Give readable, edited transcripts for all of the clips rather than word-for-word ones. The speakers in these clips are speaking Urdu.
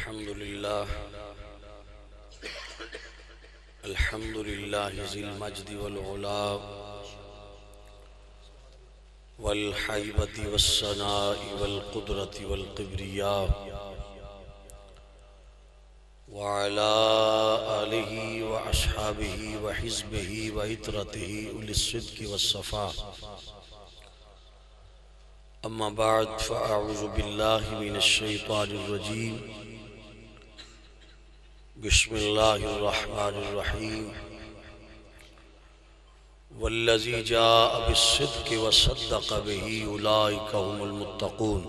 الحمد لله ذي المجد والعلا والحيبة والثناء والقدرة والكبرياء وعلى آله وأصحابه وحزبه وعترته أولي الصدق والصفاء. أما بعد فأعوذ بالله من الشيطان الرجيم. بسم الله الرحمن الرحيم. والذي جاء بالصدق وصدق به أولئك هم المتقون.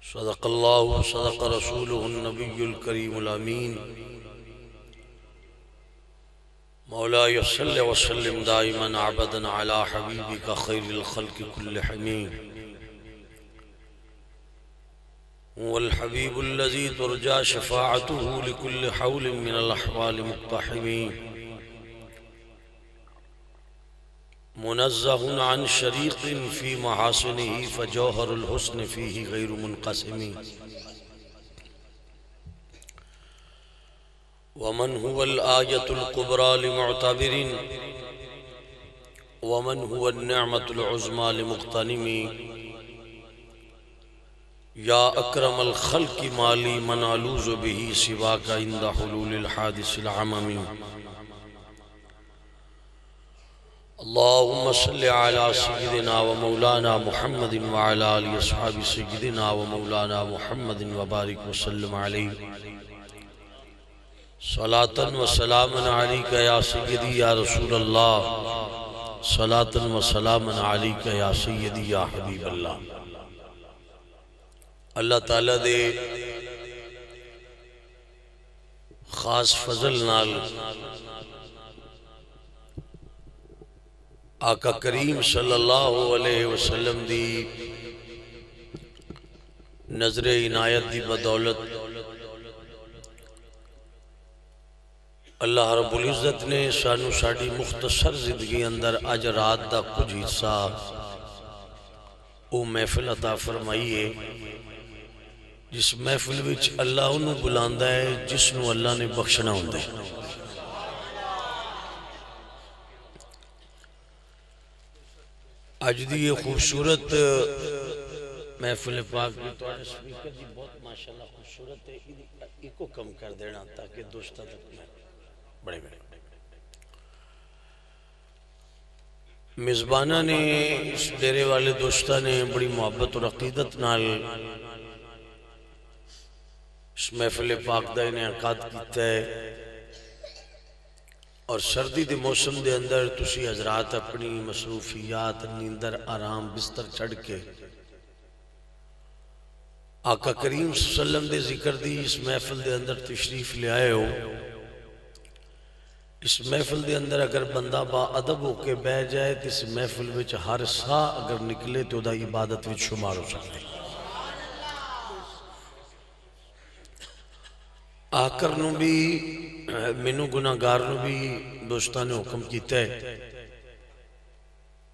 صدق الله وصدق رسوله النبي الكريم الأمين. مولاي صل وسلم دائما عبدا على حبيبك خير الخلق كل حميد. هو الحبيب الذي ترجى شفاعته لكل حول من الأحوال مقتحمين. منزه عن شريق في محاسنه فجوهر الحسن فيه غير منقسم. ومن هو الآية الكبرى لمعتبر ومن هو النعمة العظمى لمغتنم. يا أكرم الخلق ما لي من ألوذ به سواك عند حلول الحادث العمم. اللهم صل على سيدنا ومولانا محمد وعلى آله وصحبه سيدنا ومولانا محمد وبارك وسلم عليه. صلاة وسلام عليك يا سيدي يا رسول الله. صلاة وسلام عليك يا سيدي يا حبيب الله. اللہ تعالیٰ دے خاص فضل نال آقا کریم صلی اللہ علیہ وسلم دی نظر عنایت دی بدولت اللہ رب العزت نے سانو ساڑی مختصر زندگی اندر اج رات دا کچھ حصہ او محفل عطا فرمائیے جس محفل وچ اللہ انہوں بلاندہ ہے جس نو اللہ نے بخشنا ہوندے. آج دی یہ خوبصورت محفل پاک بھی تو آج سپیکر جی بہت ماشاءاللہ خوبصورت ہے. ایک کو کم کر دینا تاکہ دوستہ تک میں بڑے میزبانہ نے اس ڈیرے والے دوستہ نے بڑی محبت اور عقیدت نال اس محفل پاک دا انعقاد کیتا ہے اور سردی دے موسم دے اندر تسی حضرات اپنی مصروفیات نیندر آرام بستر چھڑ کے آقا کریم صلی اللہ علیہ وسلم دے ذکر دی اس محفل دے اندر تشریف لے آئے ہو. اس محفل دے اندر اگر بندہ با ادب ہو کے بہ جائے تو اس محفل وچ ہر سا اگر نکلے تو دا عبادت وچ شمار ہو سکتے. آکر نو بھی مینو گناہگار نو بھی دوستان نے حکم کیتا ہے.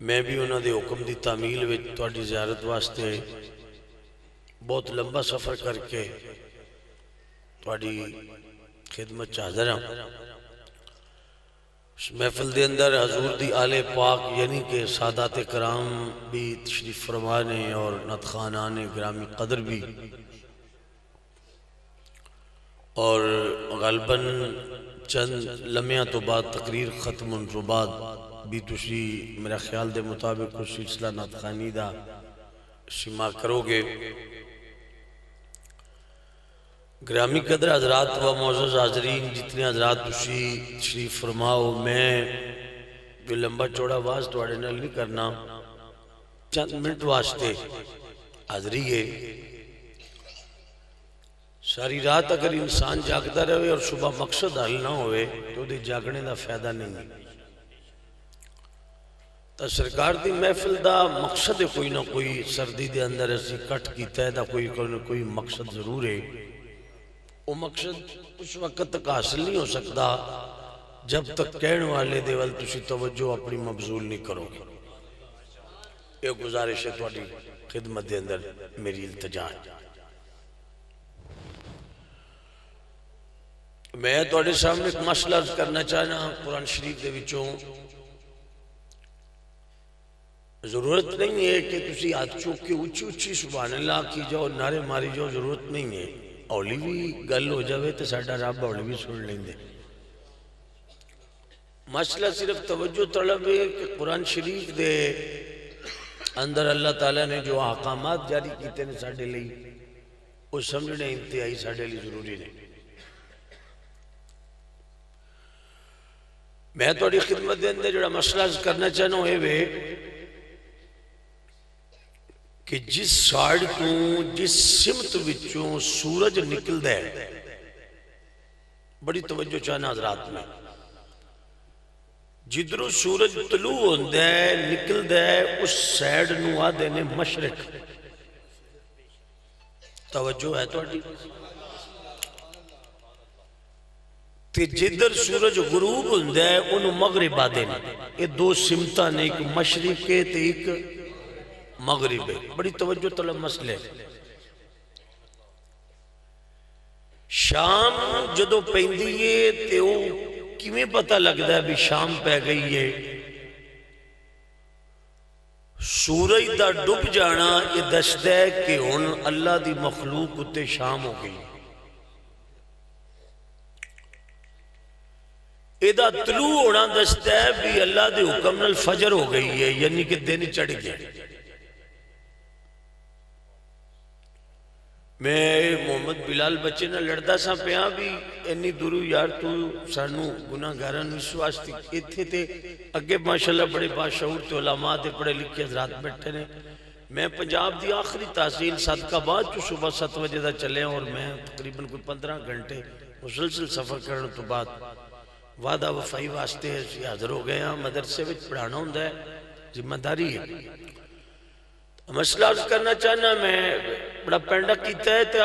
میں بھی انہوں دے حکم دی تعمیل وچ تواڈی زیارت واسطے بہت لمبا سفر کر کے تواڈی خدمت حاضر ہوں. اس محفل دے اندر حضور دی آل پاک یعنی کہ سادات کرام بھی تشریف فرمانے اور نتخانان گرامی قدر بھی اور غالباً چند لمحہ تو بعد تقریر ختم ہونے بعد بھی تسی میرا خیال دے مطابق کچھ سلسلہ نتخانی دا سما کرو گے. گرامی قدر حضرات و معزز حاضرین جتنے حضرات تسی تشریف فرماؤ میں جو لمبا چوڑا واز توڑے نال نہیں کرنا چند منٹ واسطے حاضری ہے. ساری رات اگر انسان جاگتا رہے اور صبح مقصد حل نہ ہوئے تو دے جاگنے دا فائدہ نہیں. تا سرکار دی محفل دا مقصد کوئی نہ کوئی سردی دے اندر ایسی کٹ کی تیدہ کوئی مقصد ضرور ہے. وہ مقصد اس وقت تک حاصل نہیں ہو سکتا جب تک کہنے والے دے وال تسی توجہ اپنی مبذول نہیں کرو گے. یہ گزارش ہے تواڈی خدمت دے اندر میری التجا ہے. میں تواڈے سامنے ایک مسئلہ عرض کرنا چاہنا قرآن شریف دے وچوں ضرورت نہیں ہے کہ تسی ہاتھ چوک کے اچھی اچھی سبحان اللہ کی جاؤ نعرے ماری جاؤ ضرورت نہیں ہے اولی بھی گل ہو جاوے تو ساڈا رب اولی بھی سن لیں دے مسئلہ صرف توجہ طلب ہے کہ قرآن شریف دے اندر اللہ تعالیٰ نے جو احکامات جاری کیتے ہیں ساڈے لئی وہ سمجھنے انتہائی ساڈے لئی ضروری نہیں میں تھوڑی خدمت دے اندر جڑا مسئلہ کرنا چاہنا ہوئے وے کہ جس ساڑ تو جس سمت وچوں سورج نکل دے بڑی توجہ چاہنا حضرات میں جدرو سورج طلوع ہوندہ ہے نکل دے اس سیڈ نو آدھے نے مشرق توجہ ہے توڑی تے جدر سورج غروب ہوندہ ہے انہوں مغرب آدھے نے یہ دو سمتہ نے ایک مشرق ہے تے ایک مغرب ہے بڑی توجہ طلب مسئلے شام جدو پہندیے تے وہ کیویں پتہ لگتا ہے بھی شام پہ گئی ہے سورج دا ڈب جانا یہ دستا ہے کہ ہن اللہ دی مخلوق اتے شام ہو گئی ایدہ طلوع ہونا دستا ہے بھی اللہ دے حکم نال فجر ہو گئی ہے یعنی کہ دن چڑھ گیا میں محمد بلال بچے نہ لڑتا سا پیاں بھی اینی درو یار تو سانو گناہ گاران اس واسطے ایتھے تے اگے ماشاءاللہ بڑے باشعور تے علماء تے پڑھے لکھے حضرات بیٹھے نے میں پنجاب دی آخری تحصیل صدقہ بعد جو صبح 7 بجے دا چلے اور میں تقریباً کوئی 15 گھنٹے مسلسل سفر کرنے تو بعد وعدہ وفائی واسطے حاضر ہو گئے ہیں مدرسے وچ پڑھانا ہوندہ ہے ذمہ داری ہے مسئلہ عرض کرنا چاہنا میں بڑا پینڈا کیتا ہے تو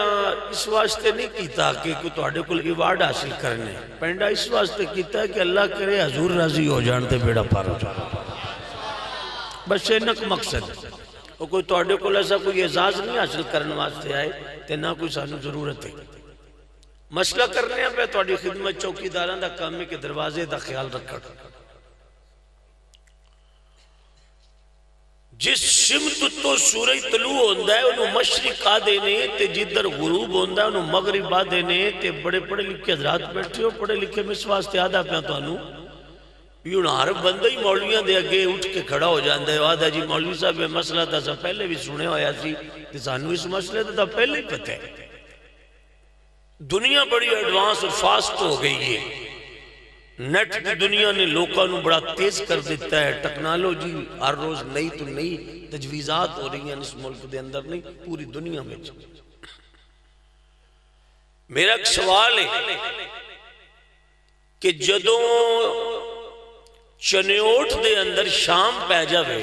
اس واسطے نہیں کیتا کہ کوئی توڑے کل ایوارڈ حاصل کرنے پینڈا اس واسطے کیتا ہے کہ اللہ کرے حضور راضی ہو جانتے بیڑا پار ہو جانا بس اینک مقصد وہ کوئی توڑے کل ایسا کوئی اعزاز نہیں حاصل کرنے واسطے آئے تے نہ کوئی سانو ضرورت ہے مسئلہ کرنے ہیں پہ توڑی خدمت چوکی داران دا کامی کے دروازے دا خیال رکھا جس سمت تو سورج طلوع ہوندہ ہے انہوں مشرق آ دینے تے جدر غروب ہوندہ ہے انہوں مغرب آ دینے تے بڑے پڑھے لکھے حضرات بیٹھے ہو پڑھے لکھے میں اس واسطے آدھا پہ تو انہوں بھی انہوں ہر بندہ ہی مولویاں دے اگے اٹھ کے کھڑا ہو جاندہ ہے آدھا جی مولوی صاحب یہ مسئلہ تھا سا پہلے بھی سنے ہویا سی کہ سانو اس مسئلے تھا پہلے ہی پتہ ہے دنیا بڑی ایڈوانس اور فاسٹ ہو گئی ہے نیٹ کی دنیا نے لوکاں نو بڑا تیز کر دیتا ہے ٹیکنالوجی ہر روز نئی تو نئی تجویزات ہو رہی ہیں اس ملک دے اندر نہیں پوری دنیا میں میرا ایک سوال ہے کہ جدوں چنیوٹ دے اندر شام پہ جاوے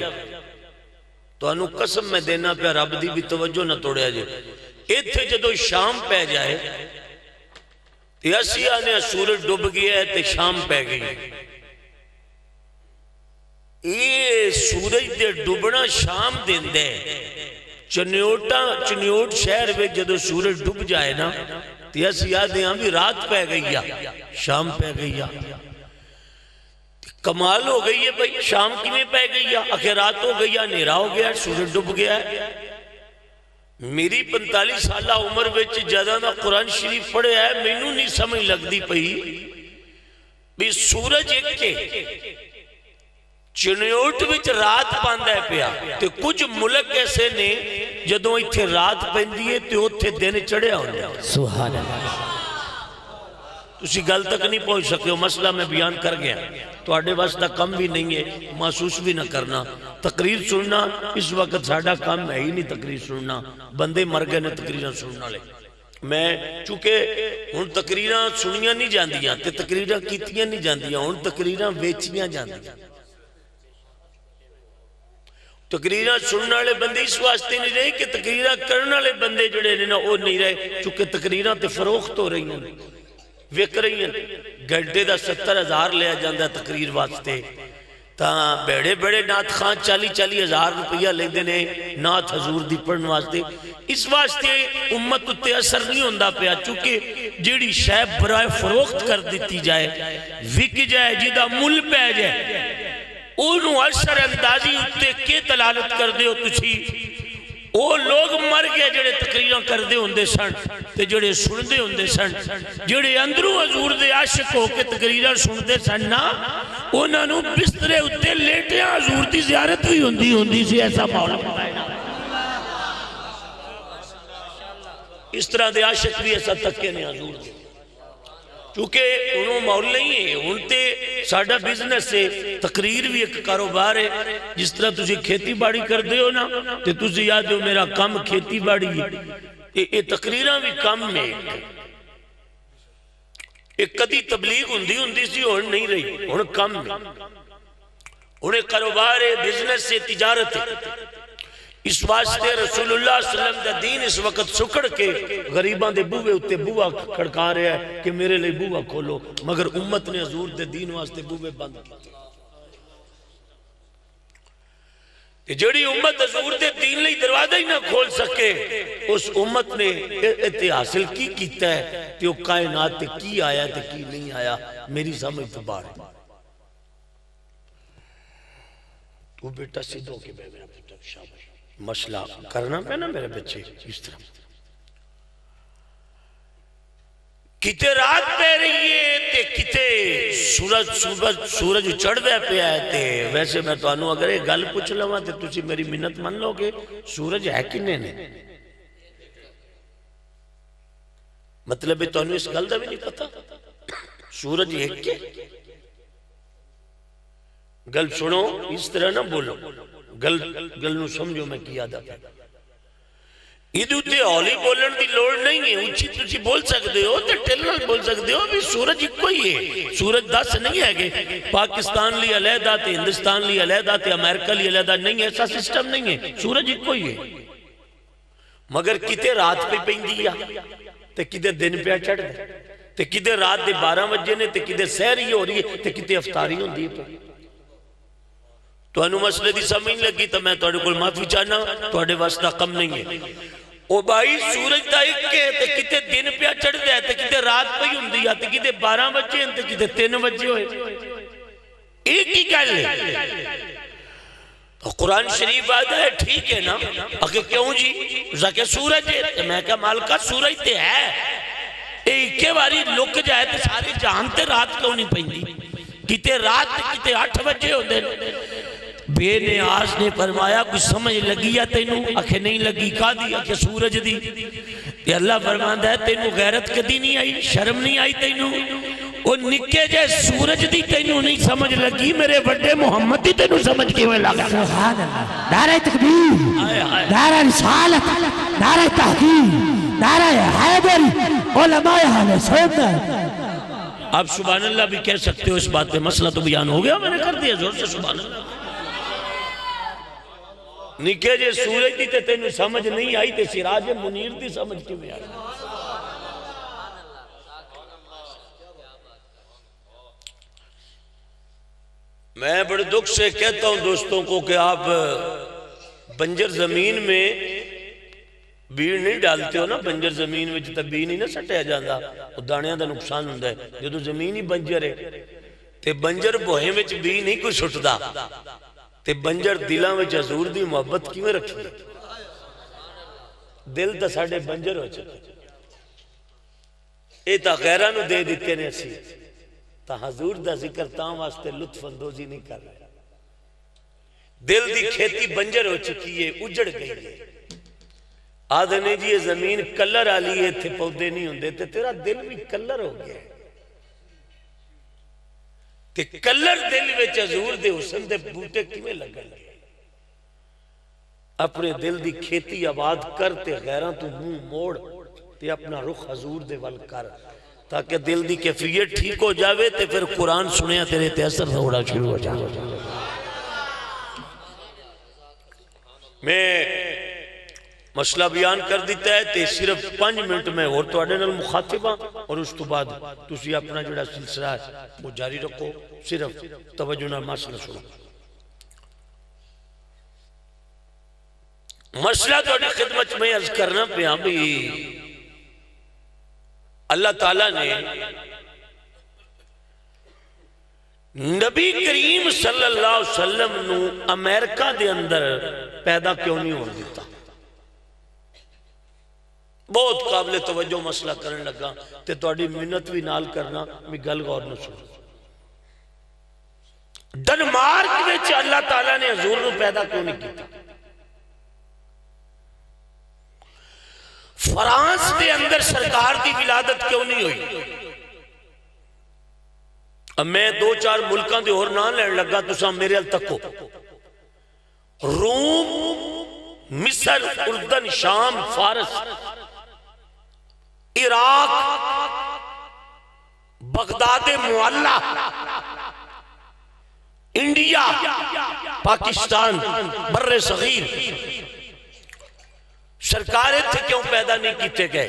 تو انو قسم میں دینا پہ رب دی بھی توجہ نہ توڑیا جائے ایتھے جدوں شام پہ جائے یسی آنے سورج ڈوب گیا ہے تے شام پہ گئی یہ سورج دے ڈوبنا شام دن دے چنیوٹ شہر میں جدو سورج ڈوب جائے نا تے یسی آنے ہم بھی رات پہ گئی شام پہ گئی کمال ہو گئی ہے بھئی شام کی میں پہ گئی آخر رات ہو گئی نیرہ ہو گیا سورج ڈوب گیا ہے میری 45 سالہ عمر وچ جدہ دا قرآن شریف پڑھے ہے میں نو نہیں سمجھ لگ دی پئی بھی سورج ایک کے چنیوٹ وچ رات پاندہ ہے پیا تے کچھ ملک ایسے نے جدوں ایتھے رات پہندی ہے تے اوتھے دن چڑھے ہوندے سبحان اللہ تسی گل تک نہیں پہنچ سکے ہو مسئلہ میں بیان کر گیا تو آڑے واسطہ کم بھی نہیں ہے محسوس بھی نہ کرنا تقریر سننا اس وقت ساڑھا کام ہے ہی نہیں تقریر سننا بندے مر گئے نے تقریرہ سننا لے میں چونکہ ان تقریرہ سنیاں نہیں جاندیاں تے تقریرہ کیتیاں نہیں جاندیاں ان تقریرہ ویچیاں جاندیاں تقریرہ سننا لے بندے اس واسطے نہیں رہے کہ تقریرہ کرنا لے بندے جڑے نے وہ نہیں رہے چونکہ تقریرہ تے فروخت ہو رہی ہیں ویک رہی ہیں گھنٹے دا 70,000 لیا جاندہ تقریر واسطے تاں بیڑے بیڑے نات خان 40-40 ہزار روپیہ لے دینے نات حضور دی پڑھن واسطے. اس واسطے امت اتے اثر نہیں ہوندہ پیا، چونکہ جیڑی شیب برائے فروخت کر دیتی جائے، وک جائے، جیدہ مل پہ جائے، انہوں اثر اندازی اتے کے دلالت کر دے ہو تُچھی. وہ لوگ مر گئے جڑے تقریرہ کر دے ہوندے سن تے جڑے سن دے ہوندے سن، جڑے اندروں حضور دے عاشق ہو کے تقریرہ سن دے سن نا، انہوں نے بسترے اتے لیٹے حضور دی زیارت بھی ہوندی سی. ایسا مولا بتائے نا، اس طرح دے عاشق بھی ایسا تکے نہیں حضور دے، چونکہ انہوں مول نہیں ہے. ان تے ساڑھا بزنس ہے، تقریر بھی ایک کاروبار ہے. جس طرح تُسی کھیتی باڑی کر دے ہو نا، تے تُسی یاد ہو میرا کام کھیتی باڑی ہے، یہ تقریرہ بھی کام میں ایک کدی تبلیغ ہوندی سی، اور نہیں رہی، اور کام میں انہیں کاروبار ہے، بزنس ہے، تجارت ہے. اس واسطے رسول اللہ صلی اللہ علیہ وسلم دا دین اس وقت سکڑ کے غریبان دے بوے اتے بوہ کھڑکا رہا ہے کہ میرے لئے بوہ کھولو، مگر امت نے حضور دے دین واسطے بوے بند کی. جڑی امت حضور دے دین لئی دروازہ ہی نہ کھول سکے، اس امت نے اتنے حاصل کی کیتا ہے کہ وہ کائنات تے کی آیا تے کی نہیں آیا. میری سمجھ تو بار تو بیٹا سیدھو کے بے میرا بیٹا شاباش مسئلہ کرنا پہ نا میرے بچے. اس طرح کتے رات پہ رہی ہے تے کتے سورج چڑھ دے پہ آئے تے. ویسے میں تو آنوں اگر ایک گل پوچھ لوں تے تُسی میری منت من لو گے سورج ہے کنے نے، مطلب تو آنوں اس گل دا بھی نہیں پتا سورج ایک کے. گل سنو، اس طرح نہ بولو، گل نو سمجھو میں کیا دا پہ. ادھو تے اولی بولن دی لوڑ نہیں ہے، اچھی تُسی بول سکتے ہو تے ٹیلنل بول سکتے ہو. بھی سورج ایک کوئی ہے، سورج 10 نہیں ہے کہ پاکستان لی علیحدہ تے ہندوستان لی علیحدہ تے امریکہ لی علیحدہ نہیں ہے. ایسا سسٹم نہیں ہے، سورج ایک کوئی ہے. مگر کتے رات پہ پہن دیا تے کتے دن پہ چڑھ دے، تے کتے رات دے 12 بجے نے تے کتے سہری ہو رہی ہے تے کتے افطاری ہوں دی. تو انہوں مسئلے دی سمجھ لگی تو میں توڑے کل معافی چاہنا، توڑے واسطہ کم نہیں ہے. او بھائی سورج دا ایک کے تے کتے دن پہ چڑھ دے تے کتے رات پہ ہی ہوں دیا تے کتے 12 بجے تے کتے 3 بجے ہوئے، ایک ہی گل ہے. تو قرآن شریف آتا ہے ٹھیک ہے نا، اگر کیوں جی زکے سورج ہے، میں کہا مالکہ سورج تے ہے، ایک کے باری لک جائے تے سارے جہان تے رات کیوں نہیں پہن دی، کتے رات تے کتے 8 بجے ہوں دے. بے نیاز نے فرمایا کچھ سمجھ لگی یا تینوں، اکھے نہیں لگی کا دی، اکھے سورج دی. کہ اللہ فرماندہ ہے تینوں غیرت کدی نہیں آئی، شرم نہیں آئی تینوں، وہ نکے جائے سورج دی تینوں نہیں سمجھ لگی، میرے بڑے محمد دی تینوں سمجھ کے ہوئے لگا. سبحان اللہ. نعرہ تکبیر، نعرہ رسالت، نعرہ تحقیق، نعرہ حیدر، علماء اہل سنت. آپ سبحان اللہ بھی کہہ سکتے ہو، اس بات پہ مسئلہ تو بیان ہو گیا، میں نے کر دیا زور سے سبحان اللہ. نکے جے سورج دی تے تینوں سمجھ نہیں آئی تے سراج منیر دی سمجھ کے میں آئی. میں بڑے دکھ سے کہتا ہوں دوستوں کو کہ آپ بنجر زمین میں بیڑ نہیں ڈالتے ہو نا. بنجر زمین میں جتا بیڑ نہیں نہ سٹیا جاندہ، وہ دانیاں دا نقصان ہوندہ ہے. جو تو زمین ہی بنجر ہے تے بنجر بوہیں میں بیڑ نہیں کوئی سٹدا تے بنجر دلاں میں حضور دی محبت کیوں رکھی. دل تا ساڑھے بنجر ہو چکے، اے تا غیرانو دے دیتے نے اسی تا حضور دا ذکر تاں واسطے لطف اندوزی نہیں کر رہا. دل دی کھیتی بنجر ہو چکی ہے، اجڑ گئی ہے. آدھنے جی یہ زمین کلر آلی ہے تھے پودے نہیں ہوندے تے تیرا دل بھی کلر ہو گیا ہے. تے کلر دل وچ حضور دے حسن دے بوٹے کیویں لگن لگے. اپنے دل دی کھیتی آباد کر تے غیراں تو منہ موڑ تے اپنا رخ حضور دے ول کر تاکہ دل دی کیفیت ٹھیک ہو جاوے تے پھر قرآن سنیا تیرے تے اثر تھوڑا شروع ہو جاوے. میں مسئلہ بیان کر دیتا ہے تے صرف 5 منٹ میں اور تو اڈے نال مخاطبہ اور اس تو بعد تسی اپنا جڑا سلسلہ ہے وہ جاری رکھو. صرف توجہ نال مسئلہ سنو. مسئلہ تھوڑی خدمت میں عرض کرنا پیا بھی اللہ تعالیٰ نے نبی کریم صلی اللہ علیہ وسلم نو امریکہ دے اندر پیدا کیوں نہیں ہون دیتا؟ بہت قابل توجہ مسئلہ کرنے لگا تے تھوڑی منت بھی نال کرنا میں گل غور نہ سنو۔ ڈنمارک میں اللہ تعالیٰ نے حضور نو پیدا کیوں نہیں کیتا؟ فرانس دے اندر سرکار دی ولادت کیوں نہیں ہوئی؟ اب میں دو چار ملکاں دے اور نام لین لگا تو سا میرے ال تکو۔ روم، مصر، اردن، شام، فارس، عراق، بغداد معلّہ، انڈیا، پاکستان، بر صغیر، سرکاریں تھے کیوں پیدا نہیں کیتے گئے؟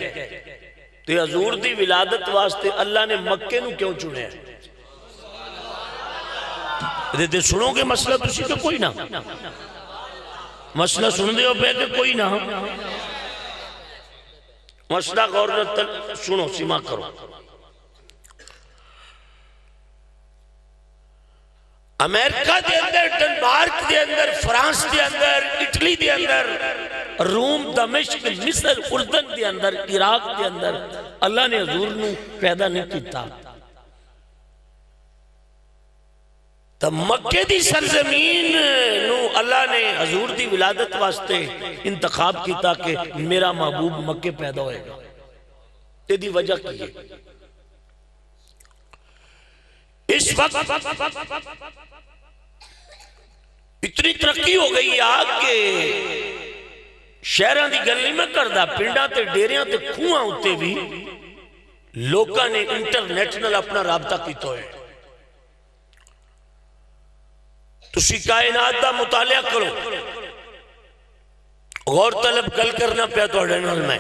تو حضور دی ولادت واسطے اللہ نے مکے نو کیوں چنے ہیں؟ دیتے سنو گے مسئلہ تسی تو کوئی نہ مسئلہ سن دے ہو پہ کہ کوئی نہ مسئلہ غور نہ سنو سیما کرو۔ امریکہ دے اندر، ڈنمارک دے اندر، فرانس دے اندر، اٹلی دے اندر، روم، دمشق، مصر، اردن دے اندر، عراق دے اندر اللہ نے حضور نو پیدا نہیں کیتا۔ تو مکے دی سرزمین نو اللہ نے حضور دی ولادت واسطے انتخاب کیتا کہ میرا محبوب مکے پیدا ہوئے گا۔ یہ دی وجہ کی ہے اس وقت اتنی ترقی ہو گئی کہ شہران دی گل نہیں میں کردہ، پنڈاں تے ڈیریاں تے کھوئاں ہوتے بھی لوگاں نے انٹرنیٹنل اپنا رابطہ کیتا ہے۔ تسی کائنات دا مطالعہ کرو، غور طلب گل کرنا پیا تو اڈینل میں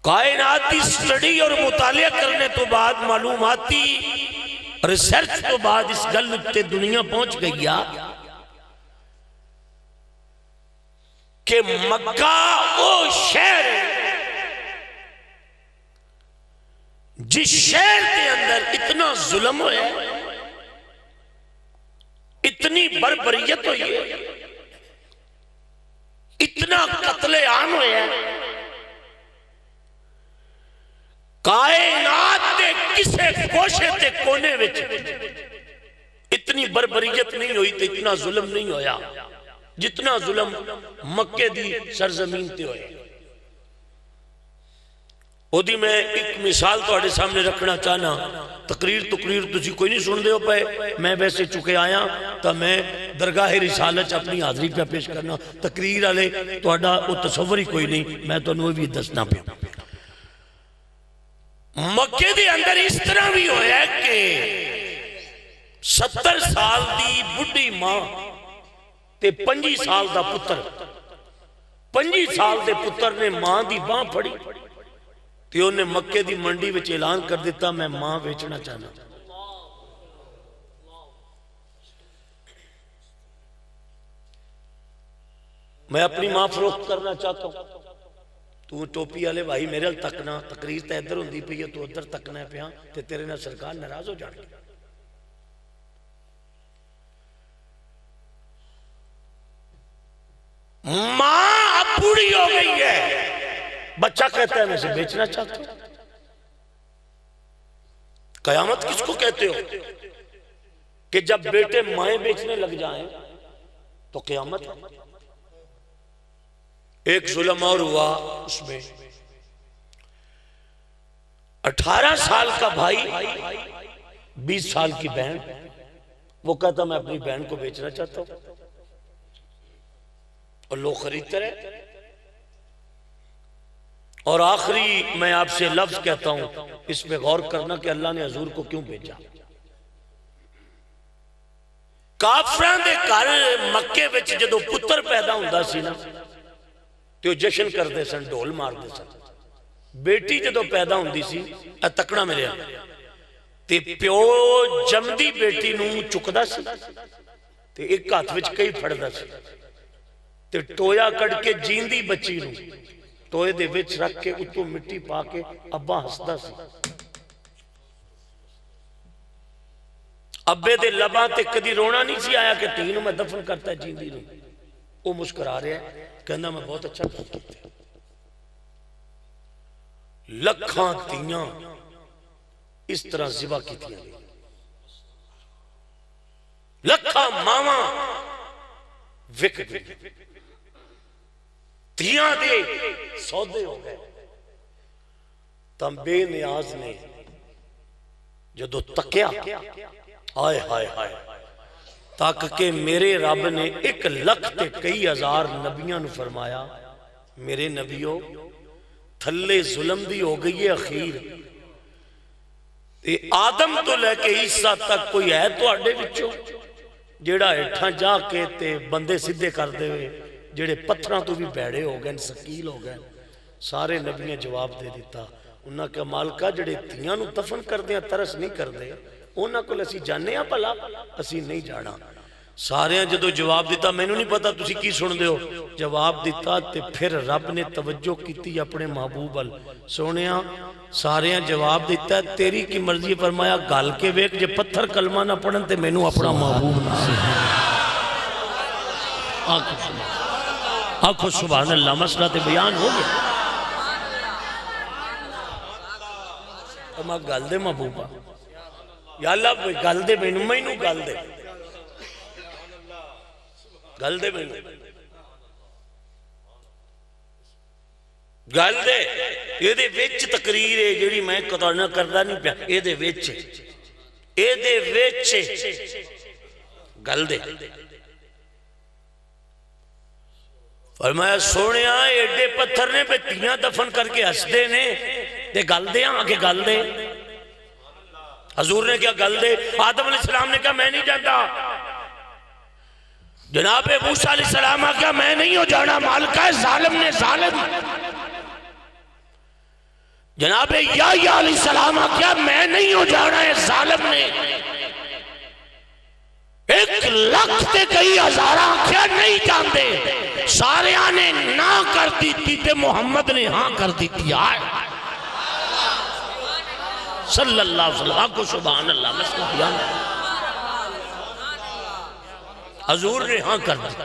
کائناتی سٹڈی اور مطالعہ کرنے تو بعد معلوماتی ریسرچ تو بعد اس گل تے دنیا پہنچ گئی کہ مکہ وہ شہر جس شہر کے اندر اتنا ظلم ہوئے، اتنی بربریت ہوئی ہے، اتنا قتل عام ہوئے ہیں، کائنات تے کسے کوشے تے کونے وچ اتنی بربریت نہیں ہوئی تے اتنا ظلم نہیں ہویا جتنا ظلم مکے دی سرزمین تے ہوئے۔ وہ دی میں ایک مثال تو آڑے سامنے رکھنا چاہنا، تقریر تسی کوئی نہیں سن دے ہو پائے، میں ویسے چکے آیا تو میں درگاہ رسالت اپنی حاضری پہ پیش کرنا، تقریر آلے تو آڑا وہ تصور ہی کوئی نہیں، میں تو انہوں بھی دسنا پہ۔ مکے دے اندر اس طرح بھی ہویا ہے کہ 70 سال دی بڑھی ماں تے 25 سال دا پتر، 25 سال دے پتر نے ماں دی باں پھڑی تے انہیں مکے دی منڈی وچ اعلان کر دیتا میں ماں بیچنا چاہنا، میں اپنی ماں فروخت کرنا چاہتا ہوں۔ تو ٹوپی والے بھائی میرے تکنا، تقریر تے ادھر ہوندی پئی ہے تو ادھر تکنا ہے پیا تے تیرے نہ سرکار ناراض ہو جانے۔ ماں اب بوڑھی ہو گئی ہے، بچہ کہتا ہے میں سے بیچنا چاہتا ہوں۔ قیامت کس کو کہتے ہو کہ جب بیٹے مائیں بیچنے لگ جائیں تو قیامت ہے۔ ایک ظلم اور ہوا، اس میں 18 سال کا بھائی، 20 سال کی بہن، وہ کہتا میں اپنی بہن کو بیچنا چاہتا ہوں اور لوگ خریدتے رہے۔ اور آخری میں آپ سے لفظ کہتا ہوں، اس پہ غور کرنا کہ اللہ نے حضور کو کیوں بھیجا۔ کافران دے گھر مکے وچ جدو پتر پیدا ہوندا سی نا تو جشن کر دے سن، ڈھول مار دے سن۔ بیٹی جدو پیدا ہوندی سی، تکنا میرے تے پیو جمدی بیٹی نو چکدا سی تے ایک ہاتھ وچ کئی پھڑدا سی تے ٹویا کٹ کے جیندی بچی نو ٹوئے دے وچ رکھ کے اتو مٹی پا کے ابا ہسدا سی. ابے دے لباں تے کدی رونا نہیں سی آیا کہ تینوں میں دفن کرتا ہے جیندی نو. وہ مسکرا رہا ہے کہنا میں بہت اچھا کام کیتے. لکھاں تیاں اس طرح ذبح کی تھی. لکھاں ماما وک گئے. تیاں دے سودے ہو گئے. تم بے نیاز نے جدو تکیا آئے ہائے ہائے تاک کہ میرے رب نے 1 لکھ تے کئی ہزار نبیاں نو فرمایا میرے نبیوں تھلے ظلم دی ہو گئی ہے اخیر. آدم تو لے کے عیسیٰ تک کوئی ہے تو آڈے بچوں جیڑا اٹھاں جا کے تے بندے سدھے کر دے ہوئے جیڑے پتھراں تو بھی بیڑے ہو گئے سکیل ہو گئے. سارے نبیاں جواب دے دیتا انہاں کہ مالکہ جڑے تیاں نو دفن کر دیا ترس نہیں کر دے انہاں کو اسی جانے ہاں بھلا اسی نہیں جانا. سارے جدو جواب دیتا میں نہیں پتا تسی کی سن دے ہو. جواب دیتا تے پھر رب نے توجہ کیتی اپنے محبوب ال سونیا. سارے جواب دیتا ہے تیری کی مرضی. فرمایا گال کے ویک جے پتھر کلمہ نہ پڑھن تے میں اپنا محبوب نہ آنکھو سبحان اللہ. مسئلہ تے بیان ہو گیا. گل دے محبوبہ یا اللہ گل دے میں گل دے گل دے گل دے یہ دے وچ تقریر ہے جڑی میں قطع نہ کردا نہیں پیا. یہ دے وچ گل دے. فرمایا سونیا ایڈے پتھر نے تیاں دفن کر کے ہسدے نے تے گل دے آگے گل دے. حضور نے کیا گل دے. آدم علیہ السلام نے کہا میں نہیں جانتا. جناب موسیٰ علیہ السلام نے کہا میں نہیں ہو جانا. مالکہ ظالم نے ظالم. جناب یحییٰ علیہ السلام نے کہا میں نہیں ہو جانا ہے ظالم نے. 1 لکھ تے کئی ہزاراں کیا نہیں جاندے. سارے آنے نہ کر دیتی تے محمد نے ہاں کر دیتی. آئے صلی اللہ علیہ وسلم. آنکھو سبحان اللہ. مسئلہ بیان حضور نے ہاں کر دیتی.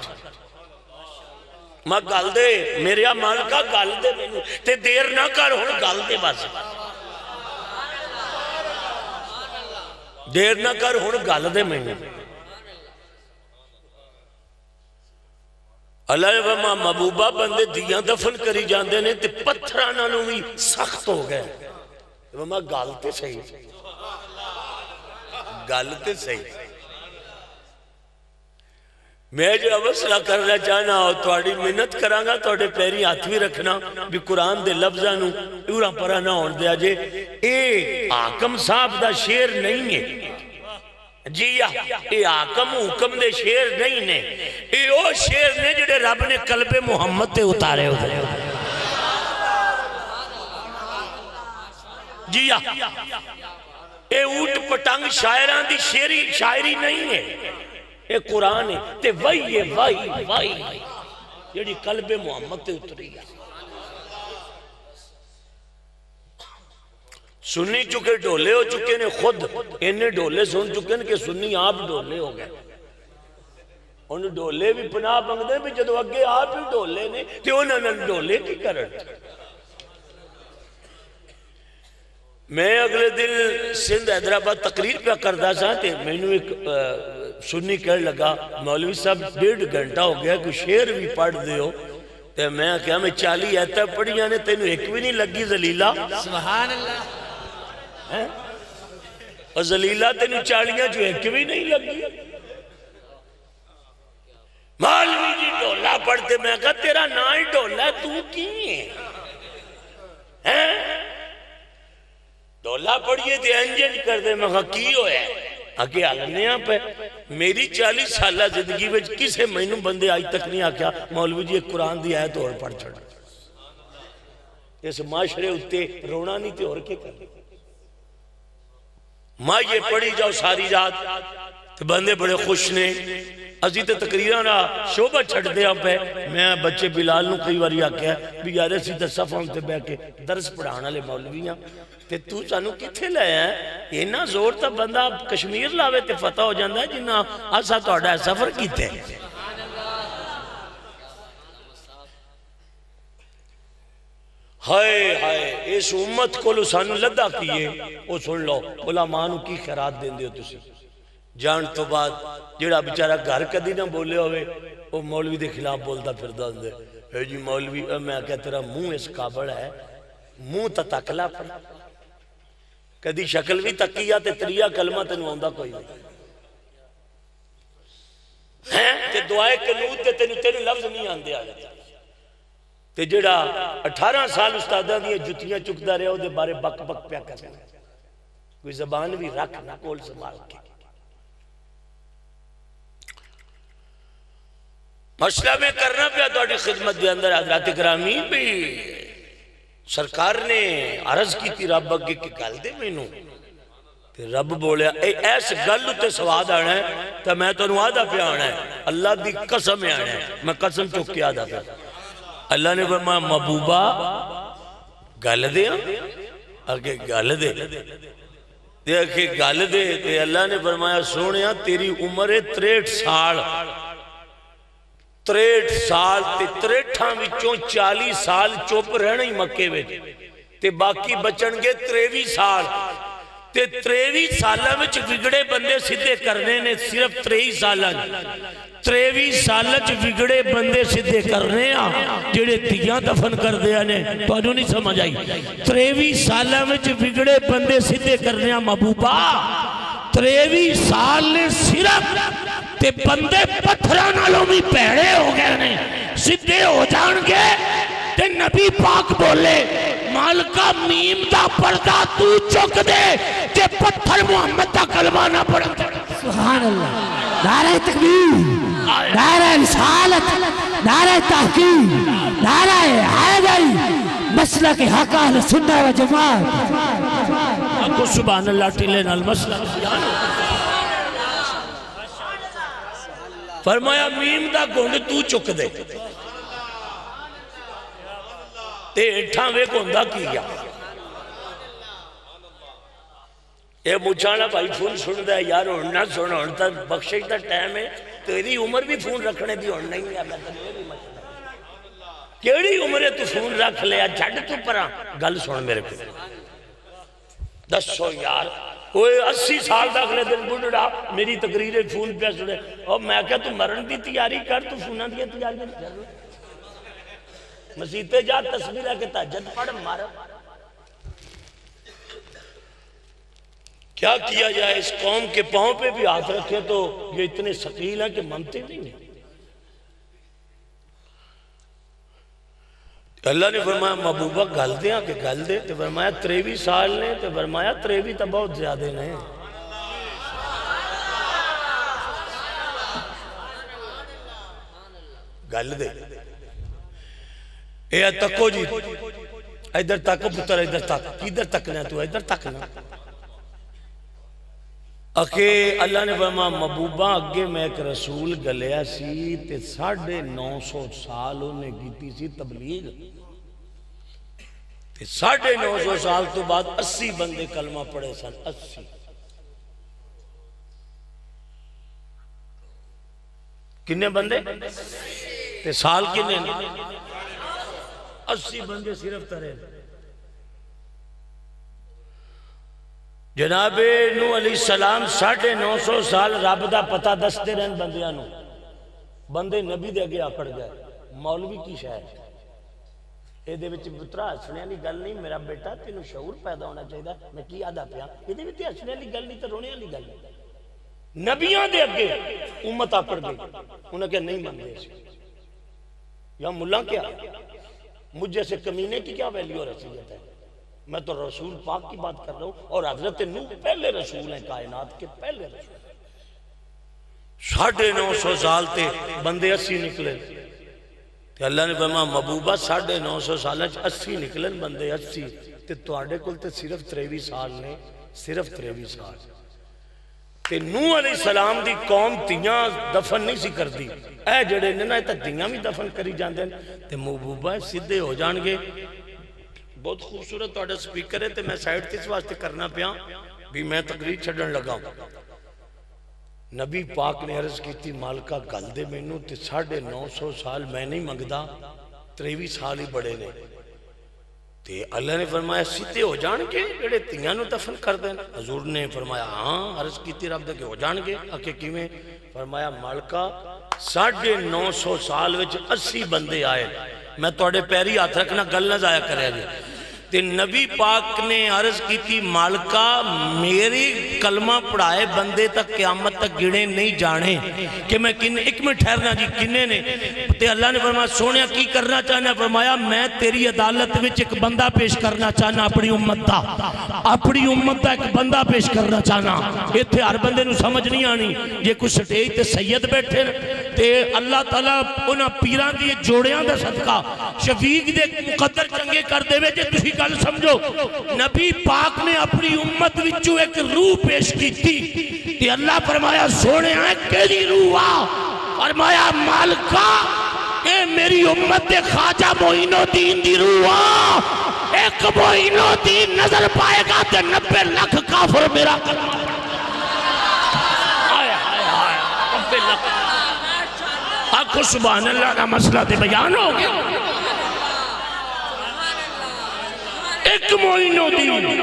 میں گل دے میرے مالکہ گل دے میں تے دیر نہ کر ہوں گل دے بس. دیر نہ کر ہوں گل دے میں اللہ وما محبوبہ بندے دیاں دفن کری جاندے نے تے پتھرانا نو بھی سخت ہو گئے. وما گالتے صحیح گالتے صحیح. میں جو مسئلہ کرنا چاہنا ہو توڑی منت کرانگا توڑے پیری ہاتھ بھی رکھنا بھی قرآن دے لفظہ نو ایورا پرا نہ ہون دیا جے. اے حاکم صاحب دا شیر نہیں ہے جی اے حاکم حکم دے شیر نہیں نے. اے او شیر نے جڑے رب نے قلب محمد تے اتارے ہوئے. جی اے اوٹ پٹنگ شاعران دی شاعری نہیں ہے. اے قرآن ہے تے وہی ہے وہی جڑی قلب محمد تے اتری ہے. سنی چکے ڈولے ہو چکے نے خود انہیں ڈولے سن چکے نے کہ سنی آپ ڈولے ہو گئے. انہیں ڈولے بھی پناہ بنگ دے بھی جدو اگے آپ ہی ڈولے نے تے انہوں نے ڈولے کی کرن. میں اگلے دن سندھ حیدرآباد تقریر پہ کردہ سا تے میں نے ایک سنی کہہ لگا مولوی صاحب 1.5 گھنٹہ ہو گیا کوئی شعر بھی پڑھ دے ہو. تے میں کہا میں 40 ایتہ پڑھی جانے تینوں ایک بھی نہیں لگی ذلیلہ. سبحان اللہ. اور ذلیلہ تینوں 40 جو ایک بھی نہیں لگی. مولوی جی ڈولا پڑھتے میں کہا تیرا نا ہی ڈولا تو کی ہے ڈولا پڑھئے تھے انجن کر دے میں کہا کی ہویا ہے. آگے آلنیاں پہ میری 40 سالہ زندگی میں کسے مہینوں بندے آج تک نہیں آکیا مولوی جی ایک قرآن دی آیت اور پڑھ چھڑا. اس معاشرے ہوتے رونا نہیں تھے اور کیا کر ماں یہ پڑھی جاؤ ساری رات تو بندے بڑے خوش نے اسی تے تقریران شعبہ چھڑ دیا پہ میں بچے بلال نو کئی واری آکیا بھی یار اسی تے صفحوں تے بے کے درس پڑھانا لے مولویاں تے تو سانو کتھے لے ہیں اینا زور تا بندہ کشمیر لاوے تے فتح ہو جاندہ ہے جنہاں آسا توڑا سفر کیتے ہیں ہائے ہائے اس امت کو لو سانو لدہ کیے وہ سن لو علماء نو کی خیرات دیں دیو تسی جان تو بعد جڑا بیچارہ گھر کدی نہ بولے ہوئے وہ مولوی دے خلاف بولتا پھر دے اے جی مولوی میں کہا تیرا منہ اس قابل ہے منہ تا تکلا پڑ کدی شکل بھی تکیا تے تریا کلمہ تنو آندہ کوئی نہیں تے دعائے قنوت تے تینو لفظ نہیں آندے آگے تے جڑا 18 سال استادہ دیئے جتیاں چکدہ رہے ہو دے بارے بک بک پیا کرنا کوئی زبان بھی رکھ نہ کول سمال کے مسئلہ میں کرنا پیا توڑی خدمت دے اندر حضرات اکرامی بھی سرکار نے عرض کی تھی رب اگے کی گل دے مینوں تے رب بولیا اے ایس گل تے سواد آنا ہے تو میں تو آدھا پہ آنا ہے اللہ دی قسم آنا ہے میں قسم چک کے آدھا پہ اللہ نے فرمایا محبوبہ گل دے اگے گل دے دیکھے گل دے تے اللہ نے فرمایا سونیا تیری عمر 63 سال 63 سال تے 63 وچوں 40 سال چوپ رہنا ہی مکے وچ تے باقی بچن گے 23 سال تے 23 سالہ وچ وگڑے بندے سدھے کرنے نے صرف 23 سالہ 23 سالہ چ وگڑے بندے سدھے کرنے جڑے تیاں دفن کر دیا نے تو انہوں نہیں سمجھ آئی 23 سالہ وچ وگڑے بندے سدھے کرنے محبوبہ 23 سال نے صرف تے بندے پتھرانا لوں بھی پیڑے ہو گئے نے سدھے ہو جان گے تے نبی پاک بولے مالکہ میم دا پردہ تو چک دے تے پتھر محمد دا کلمہ نہ پڑھتا سبحان اللہ نعرہ تکبیر نعرہ رسالت نعرہ تحقیق نعرہ حیدری مسلک حق اہل سنہ و جماعت اکو سبحان اللہ ٹھلے نال مسلک فرمایا میم دا گونڈ تو چک دے تے اٹھاں وے گونڈا کیا اے مجھانا بھائی فون سن دے یار ہوننا سن ہونتا بخشش دا ٹائم ہے تیری عمر بھی فون رکھنے دی ہوننا ہی ہے کیڑی عمرے تو فون رکھ لیا جھڑ تو پرا گل سن میرے کو دسو یار کوئی 80 سال دا اگلے دن بڑھڑا میری تقریر فون پہ سنے اور میں کہا تو مرن دی تیاری کر تو فونہ دی تیاری کر مسیطے جا تصویر ہے کہ تحجد پڑھ مارا کیا کیا جائے اس قوم کے پاؤں پہ بھی ہاتھ رکھے تو یہ اتنے ثقیل ہیں کہ منتے نہیں ہیں اللہ نے فرمایا محبوبہ گل دیا کہ گل دے تو فرمایا 23 سال نے تو فرمایا 23 تو بہت زیادہ نہیں گل دے اے تکو جی ادھر تکو پتر ادھر تک ادھر تکنا تو ادھر تکنا اکھے اللہ نے فرمایا محبوبہ اگے میں ایک رسول گلیا سی تے 950 سال انہیں کیتی سی تبلیغ تے 950 سال تو بعد 80 بندے کلمہ پڑھے سن 80 کنے بندے تے سال کنے 80 بندے صرف ترے جناب نوح علیہ السلام 950 سال رب دا پتہ دستے رہن بندیاں بندے نبی دے اگے آکڑ گئے مولوی کی شاید اے دے وچ پترا ہسنے والی گل نہیں میرا بیٹا تینوں شعور پیدا ہونا چاہیے میں کی آدھا پیا اے دے وچ ہسنے والی گل نہیں تے رونے والی گل نبیاں دے اگے امت آکڑ گئی انہوں کہ نہیں مانتے یا ملا کیا مجھے سے کمینے کی کیا ویلیو رسیت ہے میں تو رسول پاک کی بات کر رہا ہوں اور حضرت نوح پہلے رسول ہیں کائنات کے پہلے رسول 950 سال تے بندے 80 نکلے تے اللہ نے فرمایا محبوبہ 950 سال 80 نکلن بندے 80 تے تواڈے کول تے صرف 23 سال نے صرف 23 سال تے نوح علیہ السلام دی قوم تیاں دفن نہیں سی کر دی، اے جڑے نے نا تا تیاں بھی دفن کری جاندے ہیں تے محبوبہ سدھے ہو جان گے۔ بہت خوبصورت توڑا سپیکر ہے تے میں سائیڈ کس واسطے کرنا پیا بھی میں تقریر چھڑن لگا ہوں۔ نبی پاک نے عرض کی تھی مالکہ گل دے میں نو تے 950 سال میں نہیں منگدا، 23 سال ہی بڑے نے تے اللہ نے فرمایا سیدھے ہو جان کے جڑے تیاں نو دفن کر دیں۔ حضور نے فرمایا ہاں، عرض کی تھی رب دے کہ ہو جان گے، آکے کیویں؟ فرمایا مالکہ 950 سال وچ 80 بندے آئے، میں توڑے پیری ہاتھ رکھنا گل نہ ضائع کرے گے تے نبی پاک نے عرض کی تھی مالکہ میری کلمہ پڑھائے بندے تک قیامت تک گڑے نہیں جانے کہ میں ایک میں ٹھہرنا جی کنے نے تے اللہ نے فرمایا سونیا کی کرنا چاہنا؟ فرمایا میں تیری عدالت وچ ایک بندہ پیش کرنا چاہنا، اپنی امت دا ایک بندہ پیش کرنا چاہنا۔ یہ تھے ہر بندے نو سمجھ نہیں آنی، یہ کچھ سٹیج تے سید بیٹھے تے اللہ تعالیٰ انہاں پیران دی جوڑیاں دا صدقہ شفیق دے مقدر چنگے کر دے وے جے تسی گل سمجھو۔ نبی پاک نے اپنی امت وچوں ایک روح پیش کی تھی تے اللہ فرمایا سونے آئے کیلی روح آ؟ فرمایا مالکہ اے میری امت دے خواجہ معین الدین دی روح آ، ایک معین الدین نظر پائے گا تے 90 لاکھ کافر میرا کلمہ آئے آئے آئے 90 لاکھ آنکھو سبحان اللہ کا مسئلہ تے بیان ہو گیا۔ ایک معین الدین